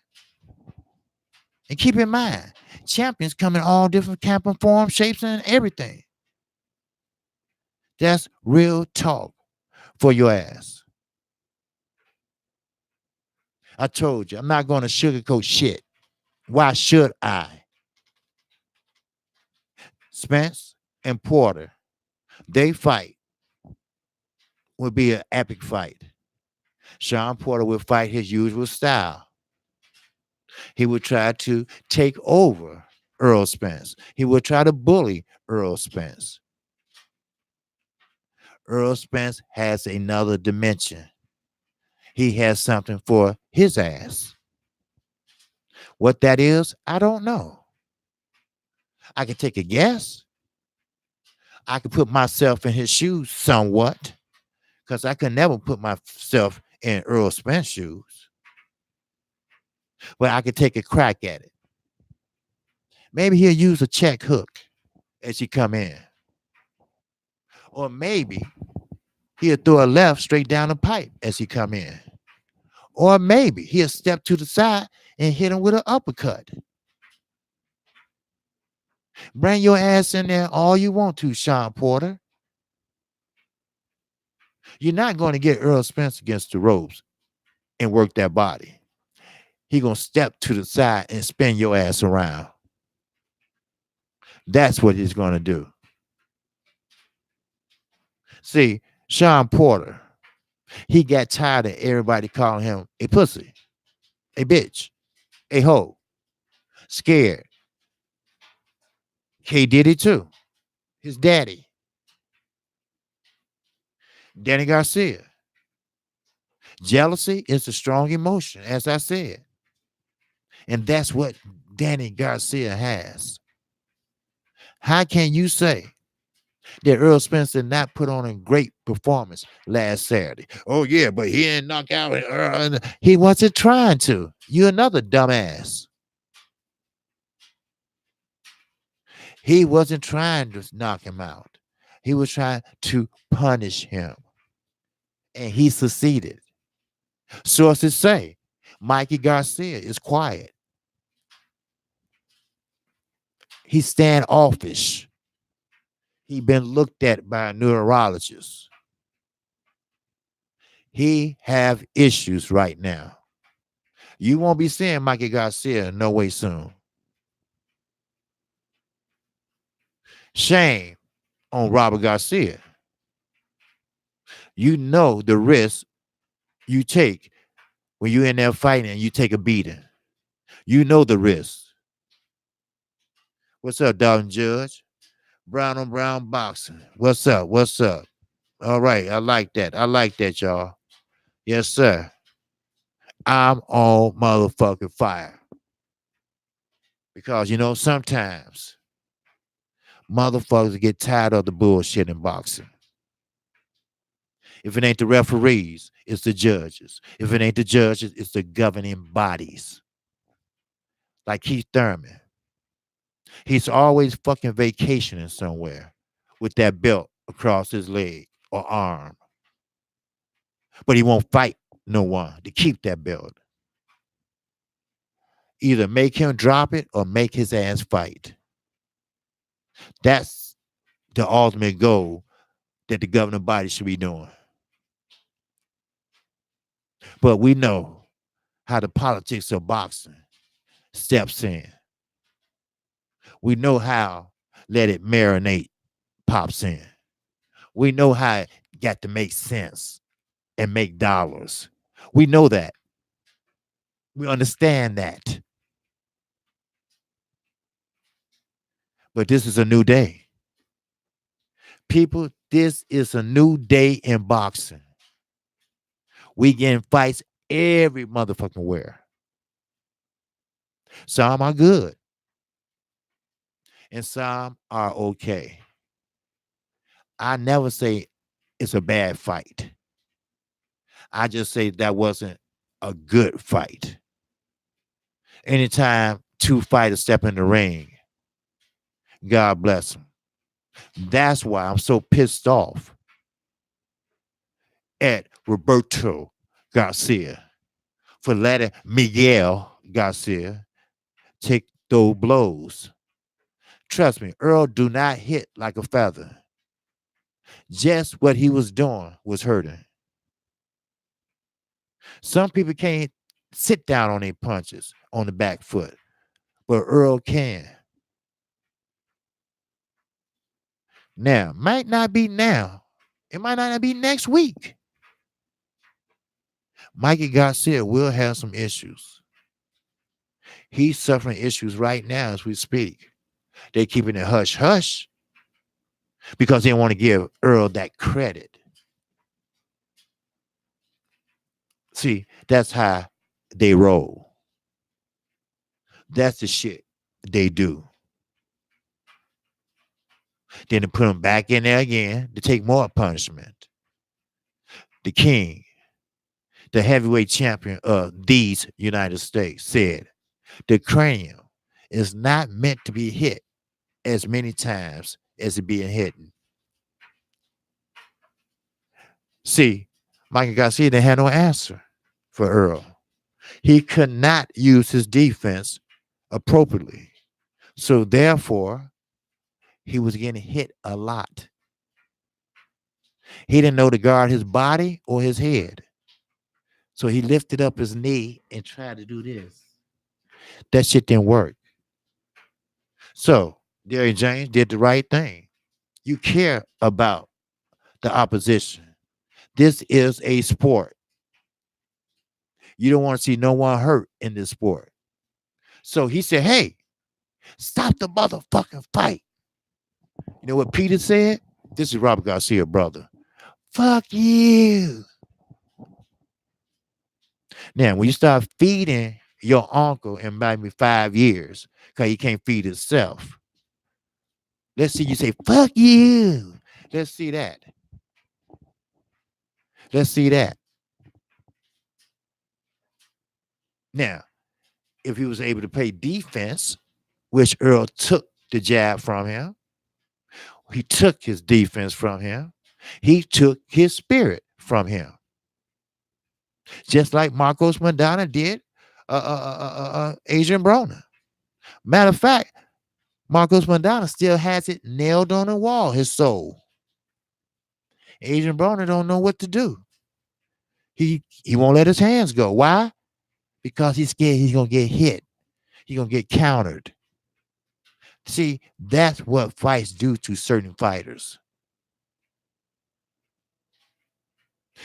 And keep in mind, champions come in all different kind of forms, shapes, and everything. That's real talk for your ass. I told you, I'm not going to sugarcoat shit. Why should I? Spence and Porter, they fight would be an epic fight. Sean Porter would fight his usual style. He would try to take over Earl Spence. He would try to bully Earl Spence. Earl Spence has another dimension. He has something for his ass. What that is, I don't know. I can take a guess. I can put myself in his shoes somewhat, because I could never put myself in Earl Spence's shoes. But I could take a crack at it. Maybe he'll use a check hook as he come in. Or maybe he'll throw a left straight down the pipe as he come in. Or maybe he'll step to the side and hit him with an uppercut. Bring your ass in there all you want to, Sean Porter. You're not going to get Earl Spence against the ropes and work that body. He going to step to the side and spin your ass around. That's what he's going to do. See, Sean Porter, he got tired of everybody calling him a pussy, a bitch, a hoe, scared. K did it too. His daddy, Danny Garcia. Jealousy is a strong emotion, as I said. And that's what Danny Garcia has. How can you say that Earl Spence did not put on a great performance last Saturday? Oh, yeah, but he didn't knock out Earl. He wasn't trying to. You're another dumbass. He wasn't trying to knock him out. He was trying to punish him. And he succeeded. Sources say Mikey Garcia is quiet. He's standoffish. He's been looked at by a neurologist. He have issues right now. You won't be seeing Mikey Garcia no way soon. Shame on Robert Garcia. You know the risk you take when you're in there fighting and you take a beating. You know the risk. What's up, Dalton Judge? Brown on brown boxing. What's up? What's up? All right. I like that. I like that, y'all. Yes, sir. I'm on motherfucking fire. Because, sometimes motherfuckers get tired of the bullshit in boxing. If it ain't the referees, it's the judges. If it ain't the judges, it's the governing bodies. Like Keith Thurman. He's always fucking vacationing somewhere with that belt across his leg or arm. But he won't fight no one to keep that belt. Either make him drop it or make his ass fight. That's the ultimate goal that the governing body should be doing. But we know how the politics of boxing steps in. We know how let it marinate pops in. We know how it got to make sense and make dollars. We know that. We understand that. But this is a new day. People, this is a new day in boxing. We getting fights every motherfucking where. Some are good. And some are okay. I never say it's a bad fight. I just say that wasn't a good fight. Anytime two fighters step in the ring. God bless them. That's why I'm so pissed off at Roberto Garcia for letting Miguel Garcia take those blows. Trust me, Earl do not hit like a feather. Just what he was doing was hurting. Some people can't sit down on their punches on the back foot, but Earl can. Now, might not be now. It might not be next week. Mikey Garcia will have some issues. He's suffering issues right now as we speak. They're keeping it hush hush because they don't want to give Earl that credit. See, that's how they roll. That's the shit they do. Then to put him back in there again to take more punishment. The king, the heavyweight champion of these United States, said the cranium is not meant to be hit as many times as it being hit. See, Michael Garcia didn't have no answer for Earl. He could not use his defense appropriately. So therefore, he was getting hit a lot. He didn't know to guard his body or his head. So he lifted up his knee and tried to do this. That shit didn't work. So Derrick James did the right thing. You care about the opposition. This is a sport. You don't want to see no one hurt in this sport. So he said, hey, stop the motherfucking fight. You know what Peter said? This is Robert Garcia, brother. Fuck you. Now, when you start feeding your uncle in maybe 5 years, because he can't feed himself, let's see you say, fuck you. Let's see that. Let's see that. Now, if he was able to play defense, which Earl took the jab from him, he took his defense from him, he took his spirit from him. Just like Marcos Madonna did Adrian Broner. Matter of fact, Marcos Madonna still has it nailed on the wall, his soul. Adrian Broner don't know what to do. He won't let his hands go. Why? Because he's scared he's going to get hit. He's going to get countered. See, that's what fights do to certain fighters.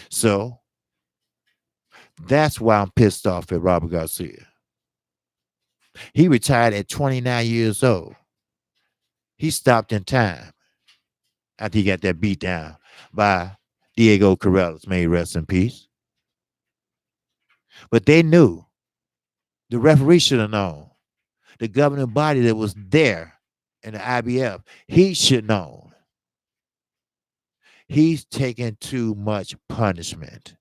So, that's why I'm pissed off at Robert Garcia. He retired at 29 years old. He stopped in time after he got that beat down by Diego Corrales. May he rest in peace. But they knew. The referee should have known. The governing body that was there in the IBF, he should know. He's taking too much punishment.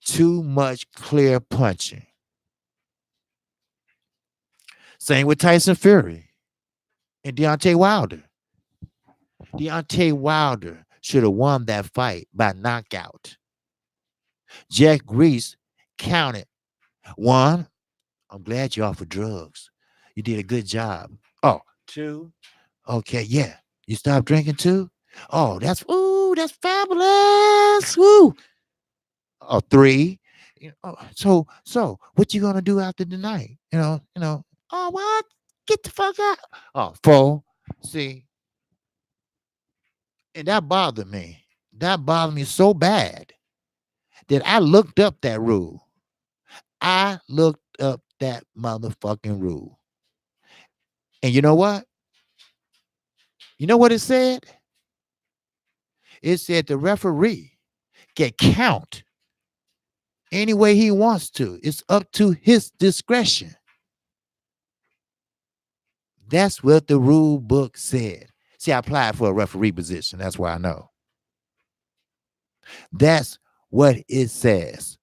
Too much clear punching. Same with Tyson Fury and Deontay Wilder. Deontay Wilder should have won that fight by knockout. Jack Grease counted. 1, I'm glad you're off of drugs. You did a good job. Oh, 2, okay, yeah. You stopped drinking too? Oh, that's fabulous. Woo. Oh, 3. So what you gonna do after the night? Oh, what? Get the fuck out. Oh, 4. See, and that bothered me. That bothered me so bad that I looked up that rule. I looked up that motherfucking rule. And you know what? You know what it said? It said the referee can count any way he wants to. It's up to his discretion. That's what the rule book said. See, I applied for a referee position. That's why I know. That's what it says.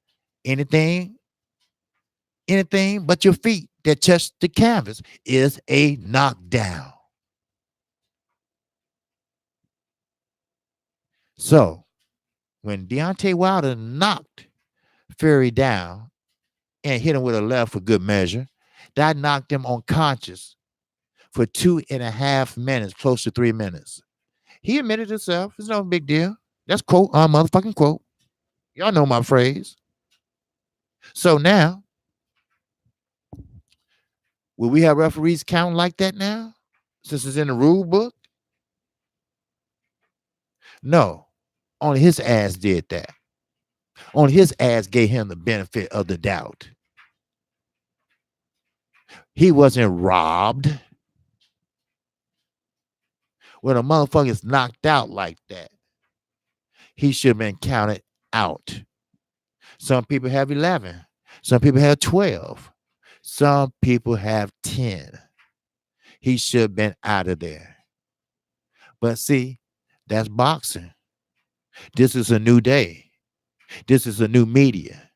Anything but your feet that touched the canvas is a knockdown. So when Deontay Wilder knocked Fury down and hit him with a left for good measure, that knocked him unconscious for 2.5 minutes, close to 3 minutes. He admitted himself. It's no big deal. That's quote on motherfucking quote. Y'all know my phrase. So now, will we have referees counting like that now? Since it's in the rule book? No. Only his ass did that. Only his ass gave him the benefit of the doubt. He wasn't robbed. When a motherfucker's knocked out like that, he should have been counted out. Some people have 11. Some people have 12. Some people have 10. He should have been out of there. But see, that's boxing. This is a new day. This is a new media.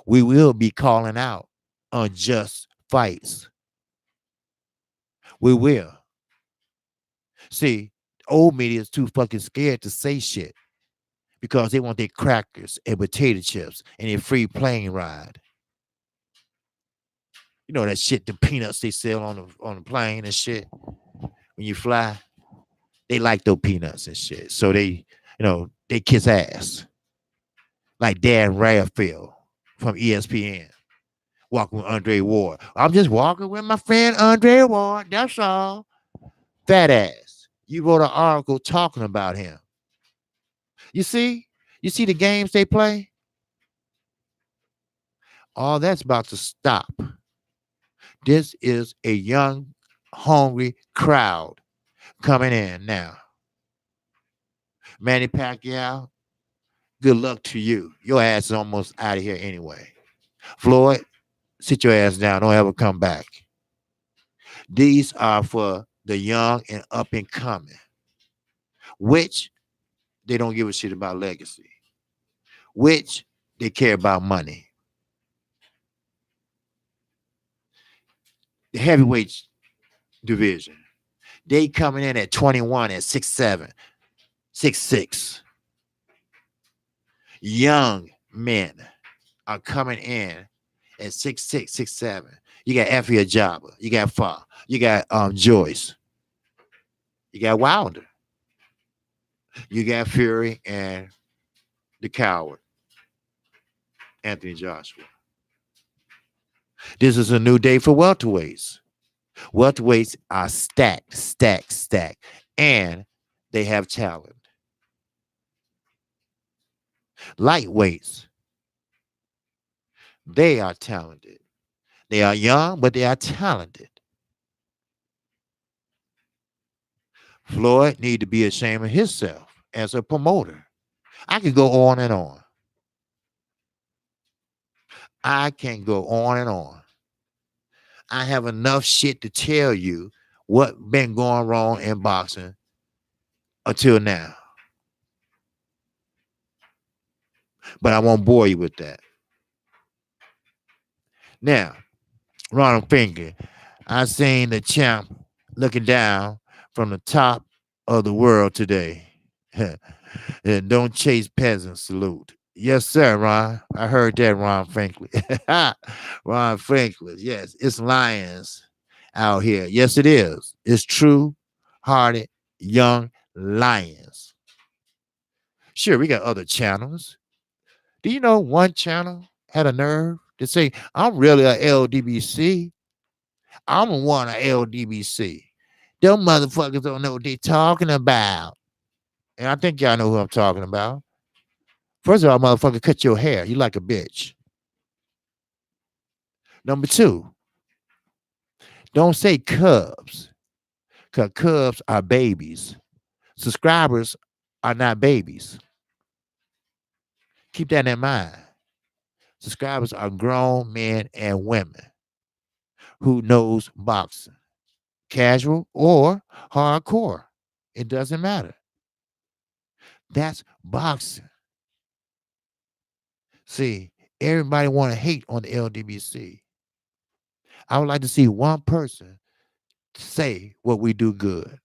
We will be calling out unjust fights. We will. See, old media is too fucking scared to say shit because they want their crackers and potato chips and their free plane ride. You know that shit, the peanuts they sell on the plane and shit. When you fly, they like those peanuts and shit. So they kiss ass. Like Dan Radfield from ESPN. Walking with Andre Ward. I'm just walking with my friend Andre Ward. That's all. Fat ass. You wrote an article talking about him. You see? You see the games they play? All that's about to stop. This is a young, hungry crowd coming in now. Manny Pacquiao, good luck to you. Your ass is almost out of here anyway. Floyd, sit your ass down. Don't ever come back. These are for the young and up and coming, which they don't give a shit about legacy, which they care about money. The heavyweight division, they coming in at 21 at 6'7", 6'6". Young men are coming in at 6'6", 6'7". You got Effie Ajaba, you got Fa, you got Joyce, you got Wilder, you got Fury and the coward, Anthony Joshua. This is a new day for welterweights. Welterweights are stacked, stacked, stacked, and they have talent. Lightweights, they are talented. They are young, but they are talented. Floyd need to be ashamed of himself as a promoter. I could go on and on. I can go on and on. I have enough shit to tell you what been going wrong in boxing until now. But I won't bore you with that. Now, Ronald Finger, I seen the champ looking down from the top of the world today. And don't chase peasants, salute. Yes, sir, Ron. I heard that, Ron Finkley. Ron Finkley, yes, it's lions out here. Yes, it is. It's true-hearted young lions. Sure, we got other channels. Do you know one channel had a nerve to say, I'm really a LDBC? I'm one of LDBC. Them motherfuckers don't know what they're talking about. And I think y'all know who I'm talking about. First of all, motherfucker, cut your hair. You like a bitch. Number two, don't say cubs, because cubs are babies. Subscribers are not babies. Keep that in mind. Subscribers are grown men and women who knows boxing, casual or hardcore. It doesn't matter. That's boxing. See, everybody want to hate on the LDBC. I would like to see one person say what we do good.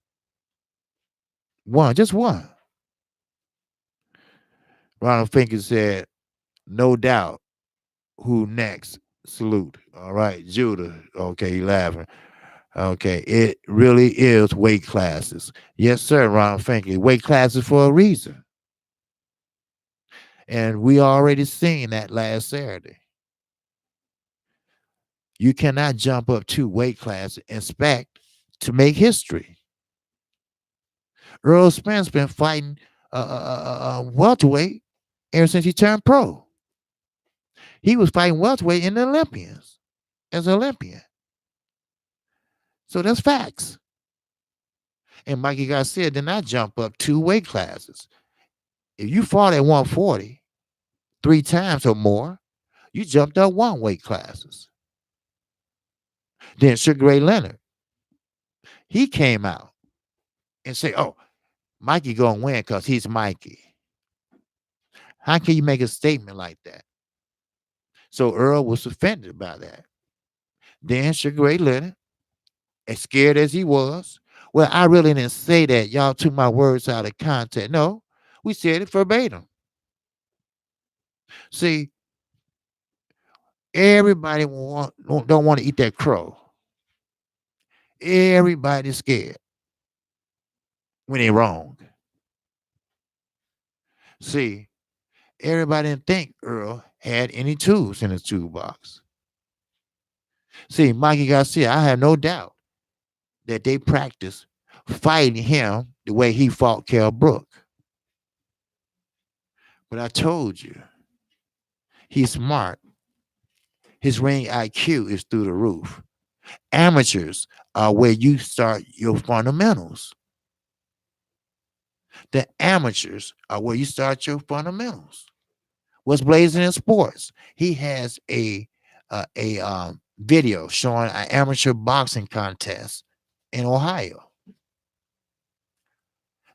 One, just one. Ronald Finkel said, no doubt. Who next? Salute. All right. Judah. Okay, he laughing. Okay. It really is weight classes. Yes, sir, Ronald Finkel. Weight classes for a reason. And we already seen that last Saturday. You cannot jump up 2 weight classes and expect to make history. Earl Spence been fighting welterweight ever since he turned pro. He was fighting welterweight in the Olympians as an Olympian. So that's facts. And Mikey Garcia did not jump up 2 weight classes. If you fought at 140 3 times or more, you jumped up 1 weight classes. Then Sugar Ray Leonard, he came out and said, oh, Mikey gonna win because he's Mikey. How can you make a statement like that? So Earl was offended by that. Then Sugar Ray Leonard, as scared as he was, well, I really didn't say that. Y'all took my words out of context. No, we said it verbatim. See, everybody don't want to eat that crow. Everybody's scared when they're wrong. See, everybody didn't think Earl had any tools in his toolbox. See, Mikey Garcia, I have no doubt that they practiced fighting him the way he fought Kell Brook. But I told you, he's smart. His ring IQ is through the roof. Amateurs are where you start your fundamentals. The amateurs are where you start your fundamentals. What's blazing in sports? He has a video showing an amateur boxing contest in Ohio.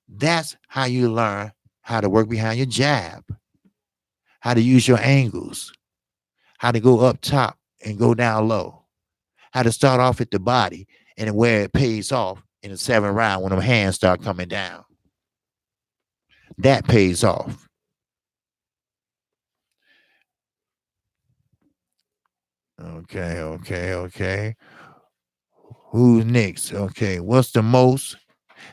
That's how you learn how to work behind your jab, how to use your angles, how to go up top and go down low, how to start off at the body and where it pays off in the 7th round when them hands start coming down. That pays off. Okay. Who's next? Okay, what's the most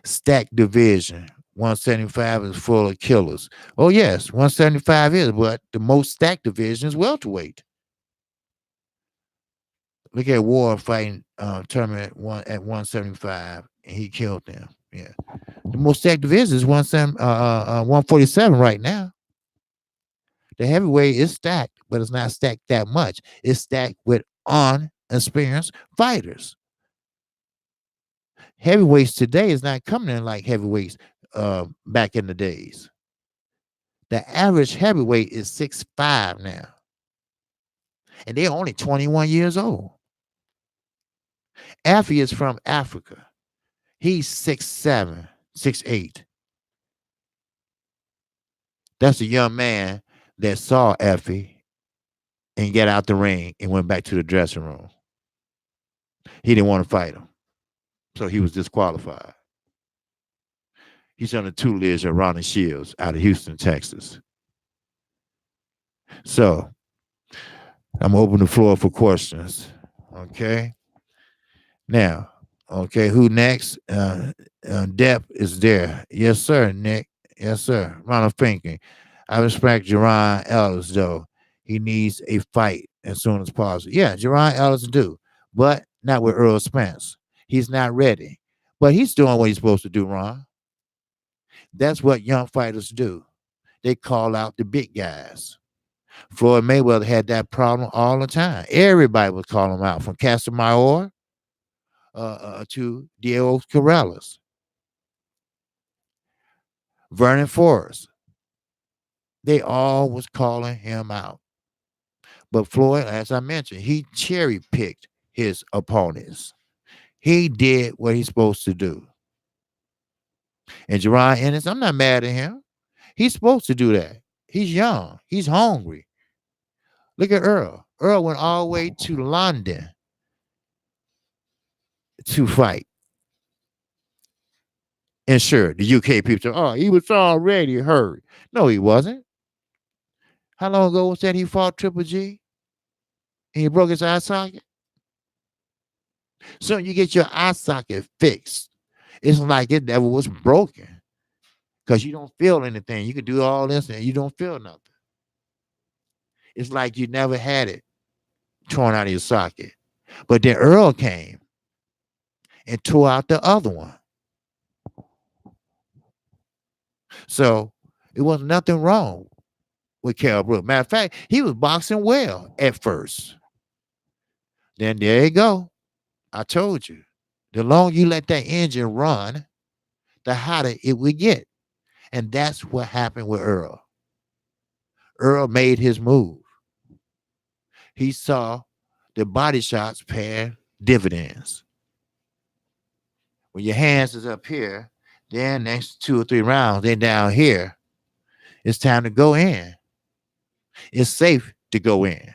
stacked division? 175 is full of killers. Oh, yes, 175 is, but the most stacked division is welterweight. Look at Ward fighting tournament one at 175, and he killed them. Yeah. The most stacked division is 147 right now. The heavyweight is stacked, but it's not stacked that much. It's stacked with unexperienced fighters. Heavyweights today is not coming in like heavyweights back in the days. The average heavyweight is 6'5" now. And they're only 21 years old. Effie is from Africa. He's 6'7", 6'8". That's a young man that saw Effie and got out the ring and went back to the dressing room. He didn't want to fight him, so he was disqualified. He's on the tutelage of Ronnie Shields out of Houston, Texas. So I'm gonna open the floor for questions. Okay. Now, okay, who next? Depp is there. Yes, sir, Nick. Yes, sir. Ronald Finking. I respect Jerron Ellis, though. He needs a fight as soon as possible. Yeah, Jerron Ellis do, but not with Earl Spence. He's not ready. But he's doing what he's supposed to do, Ron. That's what young fighters do. They call out the big guys. Floyd Mayweather had that problem all the time. Everybody was calling him out, from Casamayor to Diego Corrales, Vernon Forrest. They all was calling him out. But Floyd, as I mentioned, he cherry picked his opponents. He did what he's supposed to do. And Jerron Ennis, I'm not mad at him. He's supposed to do that. He's young. He's hungry. Look at Earl. Earl went all the way to London to fight. And sure, the UK people say, oh, he was already hurt. No, he wasn't. How long ago was that he fought Triple G and he broke his eye socket? So you get your eye socket fixed. It's like it never was broken because you don't feel anything. You can do all this and you don't feel nothing. It's like you never had it torn out of your socket. But then Earl came and tore out the other one. So it was nothing wrong with Kell Brooks. Matter of fact, he was boxing well at first. Then there you go. I told you. The longer you let that engine run, the hotter it would get. And that's what happened with Earl. Earl made his move. He saw the body shots paying dividends. When your hands is up here, then next 2 or 3 rounds, then down here, it's time to go in. It's safe to go in.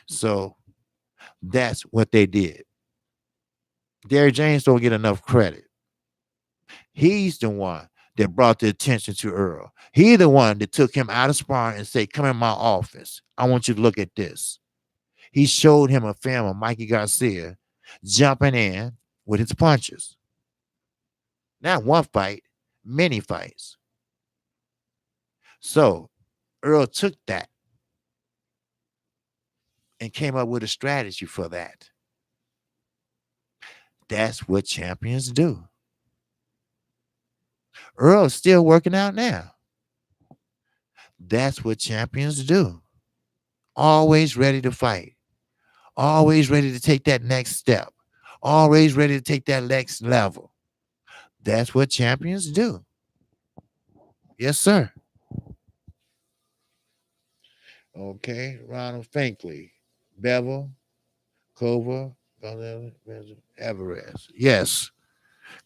So that's what they did. Derrick James don't get enough credit. He's the one that brought the attention to Earl. He's the one that took him out of sparring and said, come in my office. I want you to look at this. He showed him a film of Mikey Garcia jumping in with his punches. Not one fight, many fights. So Earl took that and came up with a strategy for that. That's what champions do. Earl's still working out now. That's what champions do. Always ready to fight. Always ready to take that next step. Always ready to take that next level. That's what champions do. Yes, sir. Okay, Ronald Finkley, Bevel, Cova, Everest. Yes,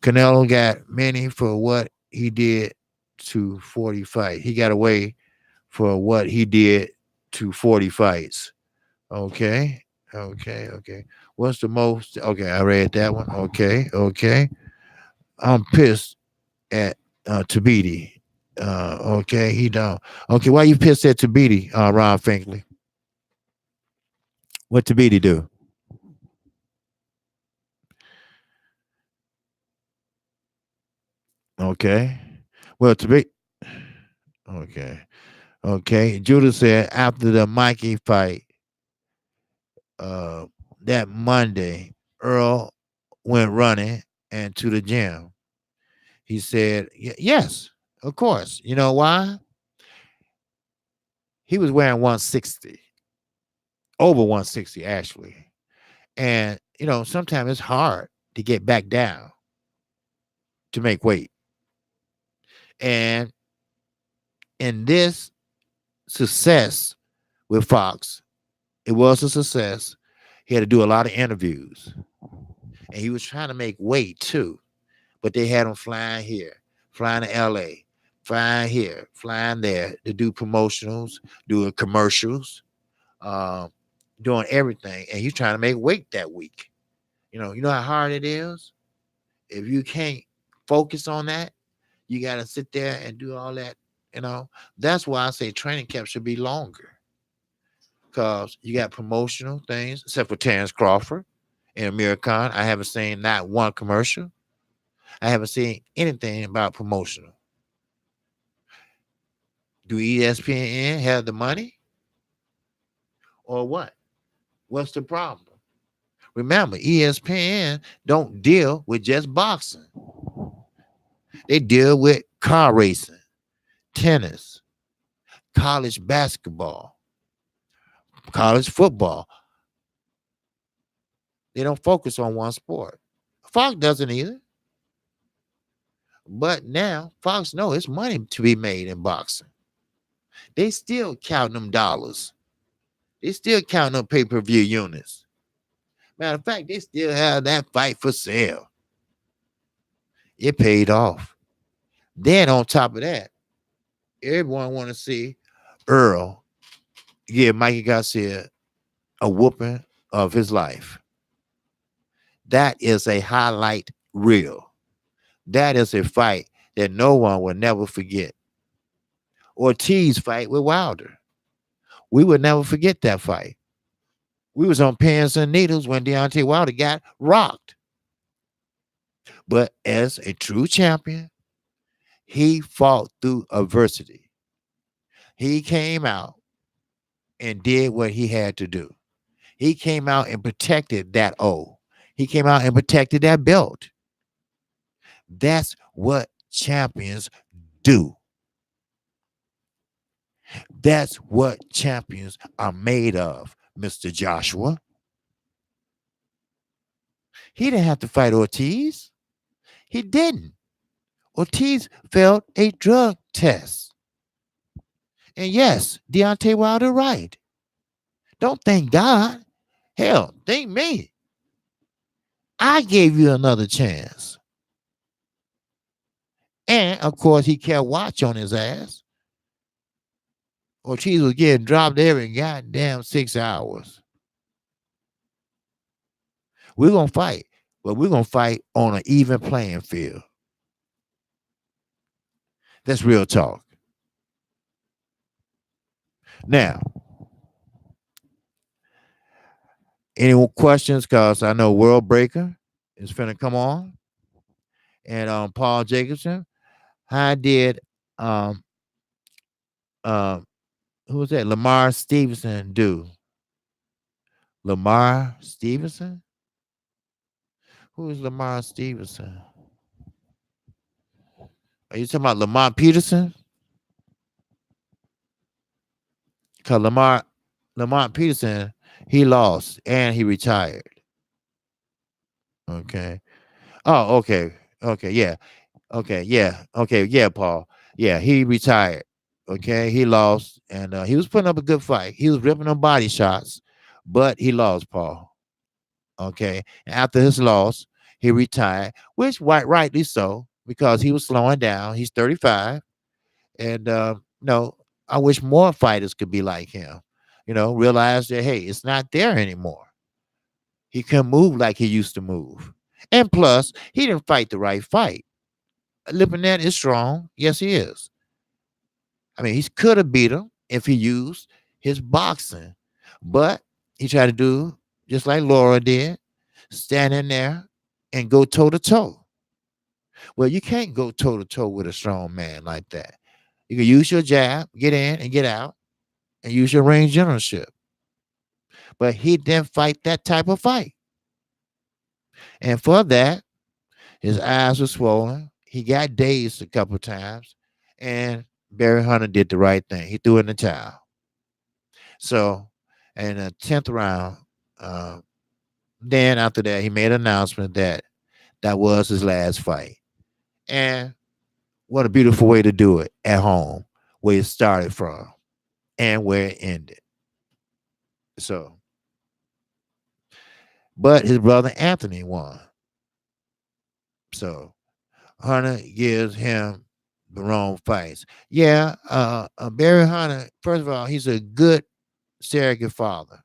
Canelo got many for what he did to 40 fights. He got away for what he did to 40 fights. Okay. What's the most? Okay, I read that one. Okay. I'm pissed at Tabiti. Okay, he don't. Okay, why you pissed at Tabiti, Ron Finkley? What Tabiti do? Okay. Well, Tabiti. Okay. Judah said after the Mikey fight, uh, that Monday, Earl went running and to the gym. He said, yes, of course. You know why? He was wearing 160, over 160 actually. And, sometimes it's hard to get back down to make weight. And in this success with Fox, it was a success. He had to do a lot of interviews. And he was trying to make weight too. But they had him flying here, flying to LA, flying here, flying there to do promotionals, doing commercials, doing everything. And he's trying to make weight that week. You know how hard it is? If you can't focus on that, you got to sit there and do all that. That's why I say training camp should be longer. Because you got promotional things, except for Terrence Crawford and Amir Khan. I haven't seen not one commercial. I haven't seen anything about promotional. Do ESPN have the money? Or what? What's the problem? Remember, ESPN don't deal with just boxing. They deal with car racing, tennis, college basketball, college football. They don't focus on one sport. Fox doesn't either. But now Fox knows it's money to be made in boxing. They still count them dollars. They still count them pay-per-view units. Matter of fact, they still have that fight for sale. It paid off. Then on top of that, everyone want to see Earl give Mikey Garcia a whooping of his life. That is a highlight reel. That is a fight that no one will never forget. Ortiz fight with Wilder. We would never forget that fight. We was on pins and needles when Deontay Wilder got rocked. But as a true champion, he fought through adversity. He came out and did what he had to do. He came out and protected that O. He came out and protected that belt. That's what champions do. That's what champions are made of, Mr. Joshua. He didn't have to fight Ortiz. He didn't. Ortiz failed a drug test. And yes, Deontay Wilder right. Don't thank God. Hell, thank me. I gave you another chance. And of course, he kept watch on his ass. Ortiz was getting dropped every goddamn 6 hours. We're going to fight, but we're going to fight on an even playing field. That's real talk. Now, any questions? Because I know World Breaker is finna come on. And Paul Jacobson, how did who was that? Lamar Stevenson do? Lamar Stevenson? Who is Lamar Stevenson? Are you talking about Lamar Peterson? Because Lamar Peterson, he lost and he retired. Okay. Oh, okay. Okay, yeah. Okay, yeah. Okay, yeah, Paul. Yeah, he retired. Okay, he lost and he was putting up a good fight. He was ripping them body shots, but he lost, Paul. Okay, and after his loss, he retired, which rightly so because he was slowing down. He's 35, and no, I wish more fighters could be like him. Realize that hey, it's not there anymore. He couldn't move like he used to move, and plus, he didn't fight the right fight. Lipinette is strong, yes, he is. I mean, he could have beat him if he used his boxing, but he tried to do just like Laura did, stand in there and go toe to toe. Well, you can't go toe to toe with a strong man like that. You can use your jab, get in and get out, and use your range generalship. But he didn't fight that type of fight. And for that, his eyes were swollen. He got dazed a couple of times. And Barry Hunter did the right thing. He threw in the towel. So, in the 10th round, then after that, he made an announcement that was his last fight. And what a beautiful way to do it at home, where it started from and where it ended. So, but his brother Anthony won. So, Hunter gives him the wrong fights. Yeah, Barry Hunter, first of all, he's a good surrogate father.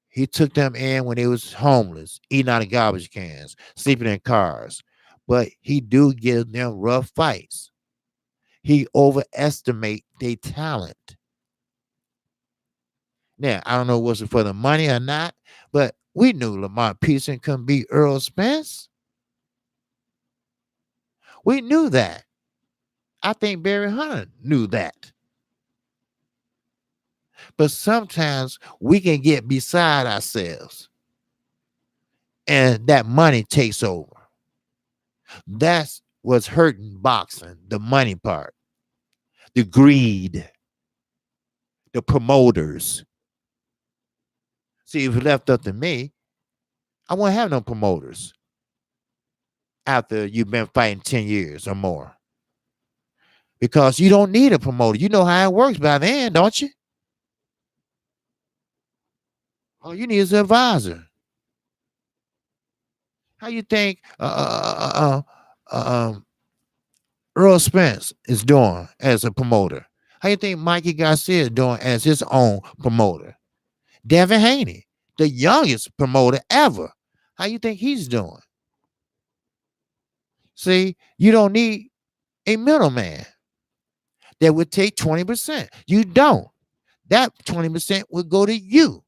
He took them in when they was homeless, eating out of garbage cans, sleeping in cars. But he do give them rough fights. He overestimate their talent. Now, I don't know was it for the money or not, but we knew Lamar Peterson couldn't beat Earl Spence. We knew that. I think Barry Hunter knew that. But sometimes we can get beside ourselves and that money takes over. That's what's hurting boxing, the money part, the greed, the promoters. See, if it left up to me, I won't have no promoters after you've been fighting 10 years or more. Because you don't need a promoter. You know how it works by then, don't you? All you need is an advisor. How you think Earl Spence is doing as a promoter? How you think Mikey Garcia is doing as his own promoter? Devin Haney, the youngest promoter ever. How you think he's doing? See, you don't need a middleman that would take 20%. You don't. That 20% would go to you.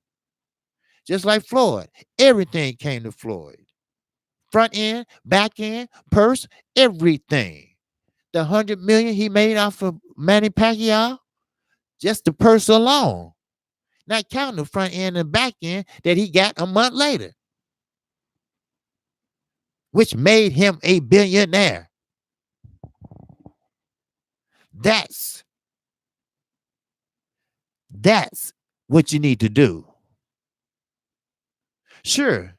Just like Floyd. Everything came to Floyd. Front end, back end, purse, everything. The 100 million he made off of Manny Pacquiao, just the purse alone. Not counting the front end and back end that he got a month later, which made him a billionaire. That's what you need to do. Sure,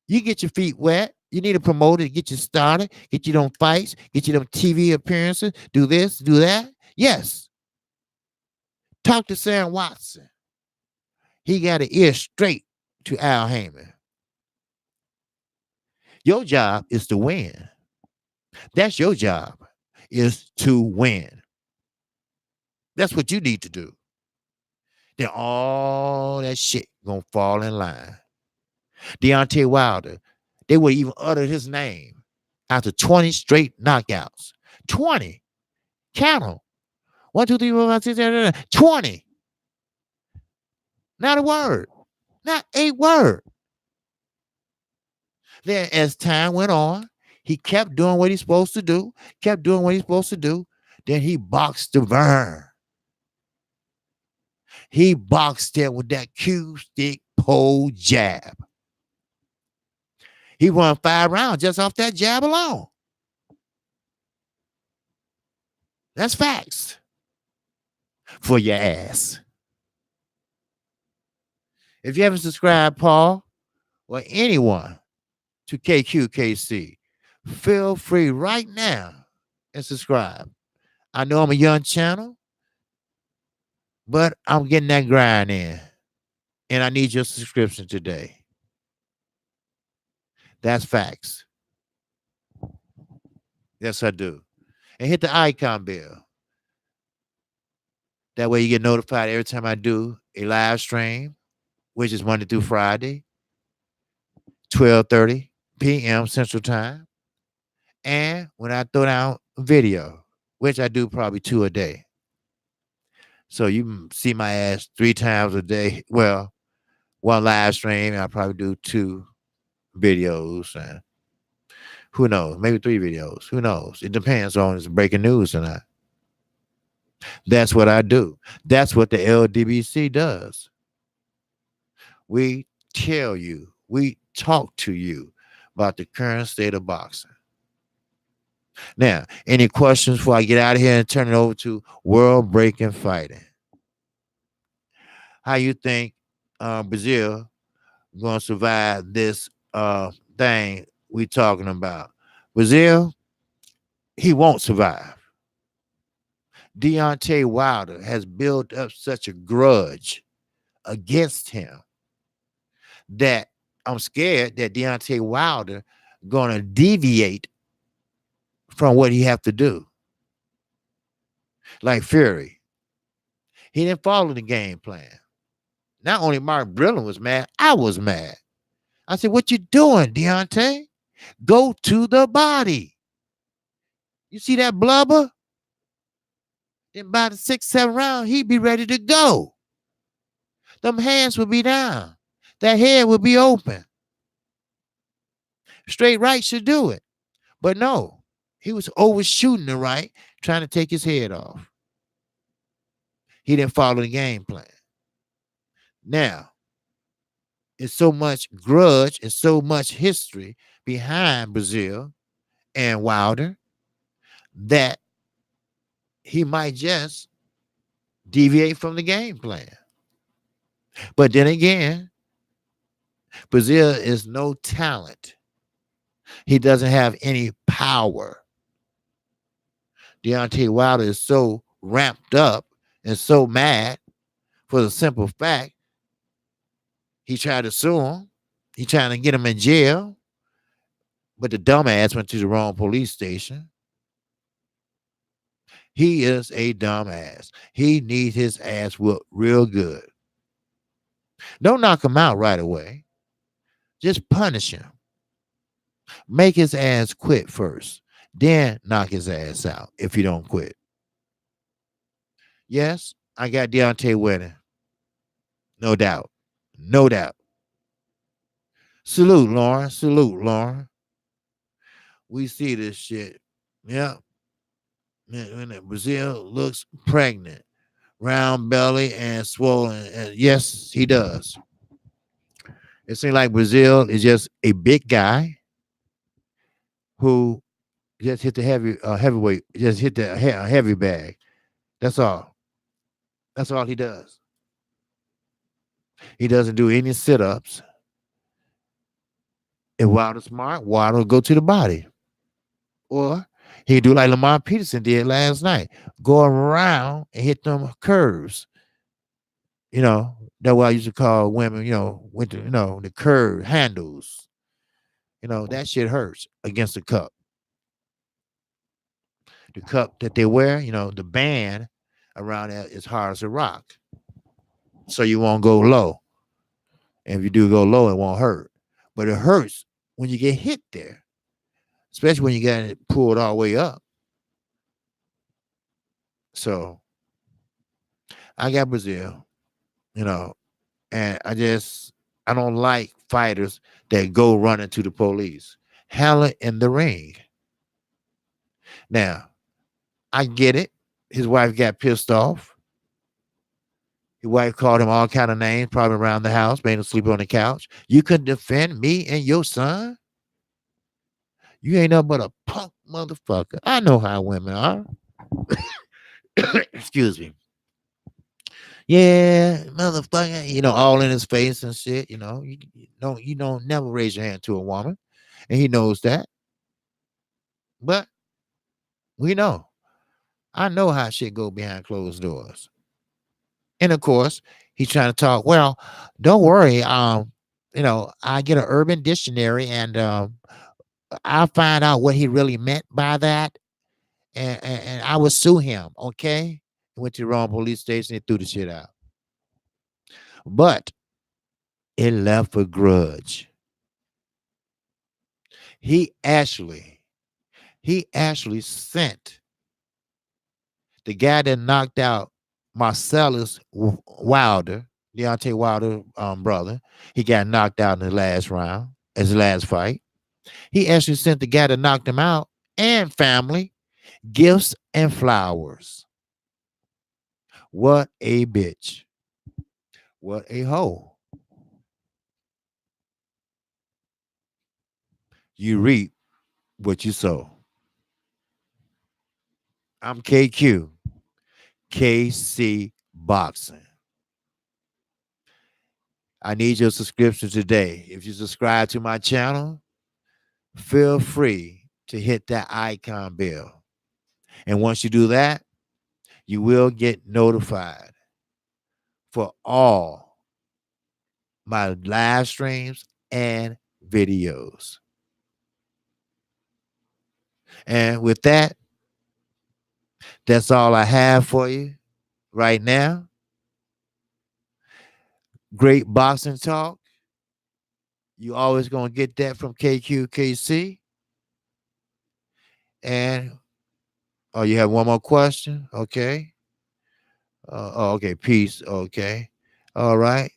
you get your feet wet. You need a promoter to get you started, get you them fights, get you them TV appearances, do this, do that. Yes. Talk to Sam Watson. He got an ear straight to Al Heyman. Your job is to win. That's your job, is to win. That's what you need to do. Then all that shit gonna fall in line. Deontay Wilder, they would even utter his name after 20 straight knockouts. 20. Count them. 1, 2, 3, 4, 5, 6, 7, 8, 20. Not a word. Not a word. Then as time went on, he kept doing what he's supposed to do, Then he boxed the Hearn. He boxed him with that Q-stick pole jab. He won 5 rounds just off that jab alone. That's facts for your ass. If you haven't subscribed, Paul, or anyone, to Kqkc, feel free right now and subscribe. I know I'm a young channel, but I'm getting that grind in, and I need your subscription today. That's facts. Yes, I do. And hit the icon bell. That way you get notified every time I do a live stream, which is Monday through Friday, 12:30 p.m. Central Time. And when I throw down a video, which I do probably 2 a day. So you can see my ass 3 times a day. Well, 1 live stream, and I probably do 2 videos. And who knows? Maybe 3 videos. Who knows? It depends on if it's breaking news or not. That's what I do. That's what the LDBC does. We tell you, we talk to you about the current state of boxing. Now, any questions before I get out of here and turn it over to World Breaking Fighting? How you think Brazil going to survive this thing we talking about? Brazil, he won't survive. Deontay Wilder has built up such a grudge against him that I'm scared that Deontay Wilder going to deviate from what he have to do. Like Fury. He didn't follow the game plan. Not only Mark Brillen was mad, I was mad. I said, what you doing, Deontay? Go to the body. You see that blubber? Then by the 6th, 7th round, he'd be ready to go. Them hands would be down. That head would be open. Straight right should do it. But no, he was overshooting the right, trying to take his head off. He didn't follow the game plan. Now, it's so much grudge and so much history behind Brazil and Wilder that he might just deviate from the game plan. But then again, Brazil is no talent. He doesn't have any power. Deontay Wilder is so ramped up and so mad for the simple fact he tried to sue him. He trying to get him in jail. But the dumbass went to the wrong police station. He is a dumbass. He needs his ass whooped real good. Don't knock him out right away. Just punish him. Make his ass quit first. Then knock his ass out if you don't quit. Yes, I got Deontay winning. No doubt. No doubt. Salute, Lauren. Salute, Lauren. We see this shit. Yeah. When Brazil looks pregnant, round belly and swollen. And yes, he does. It seems like Brazil is just a big guy who just hit the heavyweight, just hit the heavy bag. That's all. That's all he does. He doesn't do any sit ups. If Wilder's smart, Wilder will go to the body. Or he do like Lamar Peterson did last night, go around and hit them curves. That's what I used to call women, with the curve handles. That shit hurts against the cup. The cup that they wear, the band around that is hard as a rock. So you won't go low. And if you do go low, it won't hurt. But it hurts when you get hit there, especially when you got it pulled all the way up. So I got Brazil, and I don't like fighters that go running to the police. Handle it in the ring. Now, I get it. His wife got pissed off. His wife called him all kind of names, probably around the house, made him sleep on the couch. You couldn't defend me and your son? You ain't nothing but a punk motherfucker. I know how women are. Excuse me. Yeah, motherfucker, all in his face and shit, you don't never raise your hand to a woman. And he knows that. But we know. I know how shit go behind closed doors. And of course, he's trying to talk. Well, don't worry. I get an urban dictionary and I'll find out what he really meant by that. And I will sue him. Okay. He went to the wrong police station and threw the shit out. But it left a grudge. He actually sent the guy that knocked out Marcellus Wilder, Deontay Wilder brother. He got knocked out in the last round, as the last fight. He actually sent the guy that knocked him out and family gifts and flowers. What a bitch. What a hoe. You reap what you sow. I'm KQ, KC Boxing. I need your subscription today. If you subscribe to my channel, feel free to hit that icon bell. And once you do that, you will get notified for all my live streams and videos. And with that, that's all I have for you right now. Great boxing talk. You always going to get that from Kqkc. And you have one more question? Okay. Okay. Peace. Okay. All right.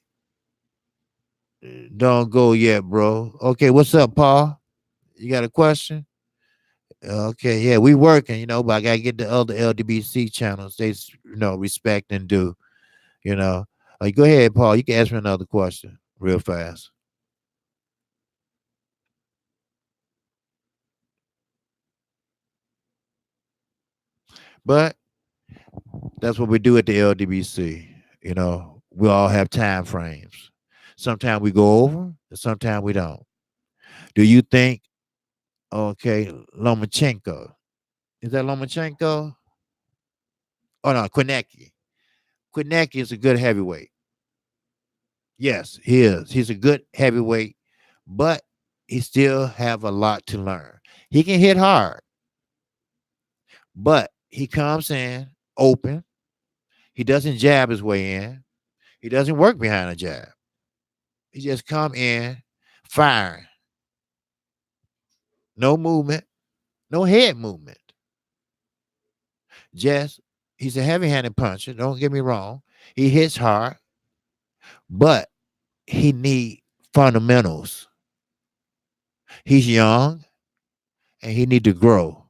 Don't go yet, bro. Okay. What's up, Paul? You got a question? Okay. Yeah, we working, but I got to get the other LDBC channels. They, respect and do, go ahead, Paul. You can ask me another question real fast. But that's what we do at the LDBC. We all have time frames. Sometimes we go over, and sometimes we don't. Do you think, okay, Lomachenko, is that Lomachenko? Oh, no, Kqkc. Kqkc is a good heavyweight. Yes, he is. He's a good heavyweight, but he still have a lot to learn. He can hit hard, but he comes in open. He doesn't jab his way in. He doesn't work behind a jab. He just come in firing. No movement, no head movement. Just he's a heavy-handed puncher. Don't get me wrong. He hits hard, but he need fundamentals. He's young and he need to grow.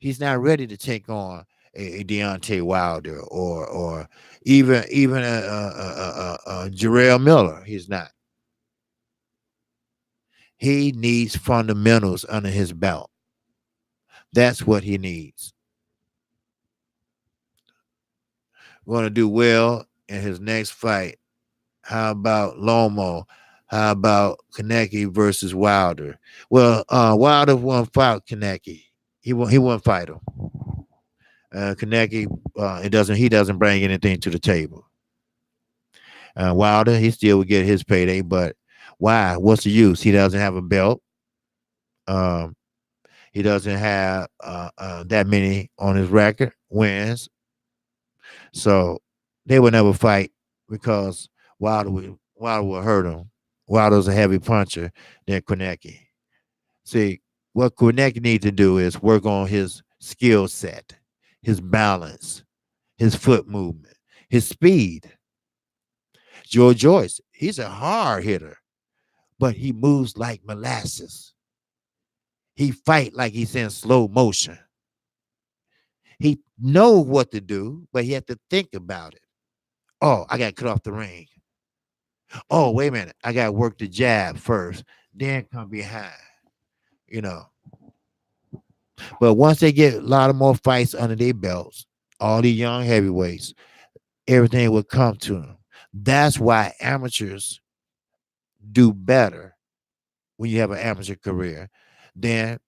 He's not ready to take on a Deontay Wilder or even a Jarrell Miller. He's not. He needs fundamentals under his belt. That's what he needs. Going to do well in his next fight. How about Lomo? How about Kqkc versus Wilder? Well, Wilder won't fight Kqkc. He won't fight him. Kqkc, he doesn't bring anything to the table. Wilder, he still would get his payday, but why? What's the use? He doesn't have a belt. He doesn't have that many on his record wins. So they would never fight because Wilder will hurt him. Wilder's a heavy puncher than Kqkc. See, what Kqkc needs to do is work on his skill set, his balance, his foot movement, his speed. Joe Joyce, he's a hard hitter, but he moves like molasses. He fight like he's in slow motion. He knows what to do, but he had to think about it. Oh, I got to cut off the ring. Oh, wait a minute. I got to work the jab first, then come behind, you know. But once they get a lot of more fights under their belts, all the young heavyweights, everything will come to them. That's why amateurs do better when you have an amateur career than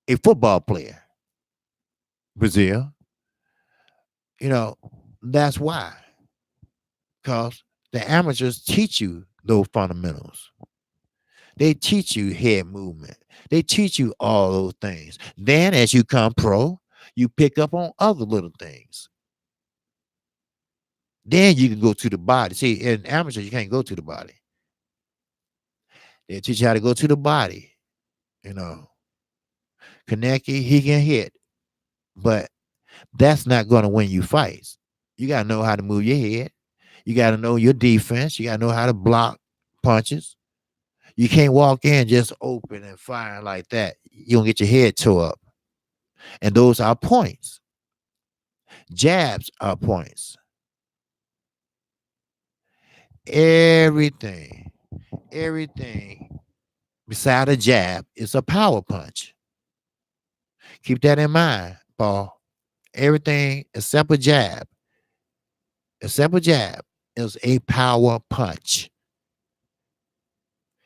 a football player. Brazil, that's why. Because the amateurs teach you those fundamentals. They teach you head movement. They teach you all those things. Then as you come pro, you pick up on other little things. Then you can go to the body. See, in amateur, you can't go to the body. They teach you how to go to the body. Kqkc, he can hit, but that's not going to win you fights. You got to know how to move your head. You got to know your defense. You got to know how to block punches. You can't walk in just open and fire like that. You're going to get your head tore up. And those are points. Jabs are points. Everything beside a jab is a power punch. Keep that in mind, Paul. Everything except a jab is a power punch.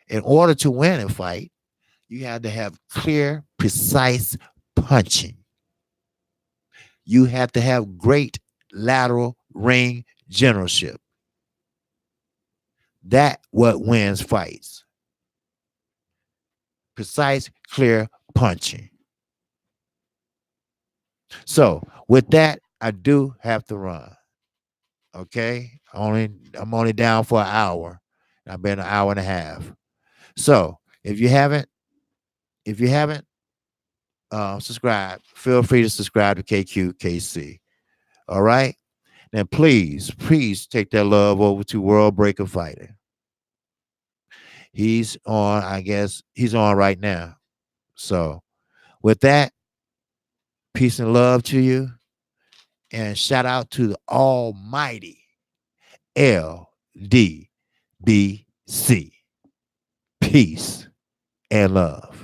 In order to win a fight, you have to have clear, precise punching. You have to have great lateral ring generalship. That's what wins fights. Precise, clear punching. So with that, I do have to run. Okay, I'm only down for an hour. I've been an hour and a half. So if you haven't subscribed, feel free to subscribe to Kqkc. All right. Now please take that love over to World Breaker Fighter. He's on, I guess he's on right now. So with that, peace and love to you. And shout out to the almighty LDBC. Peace and love.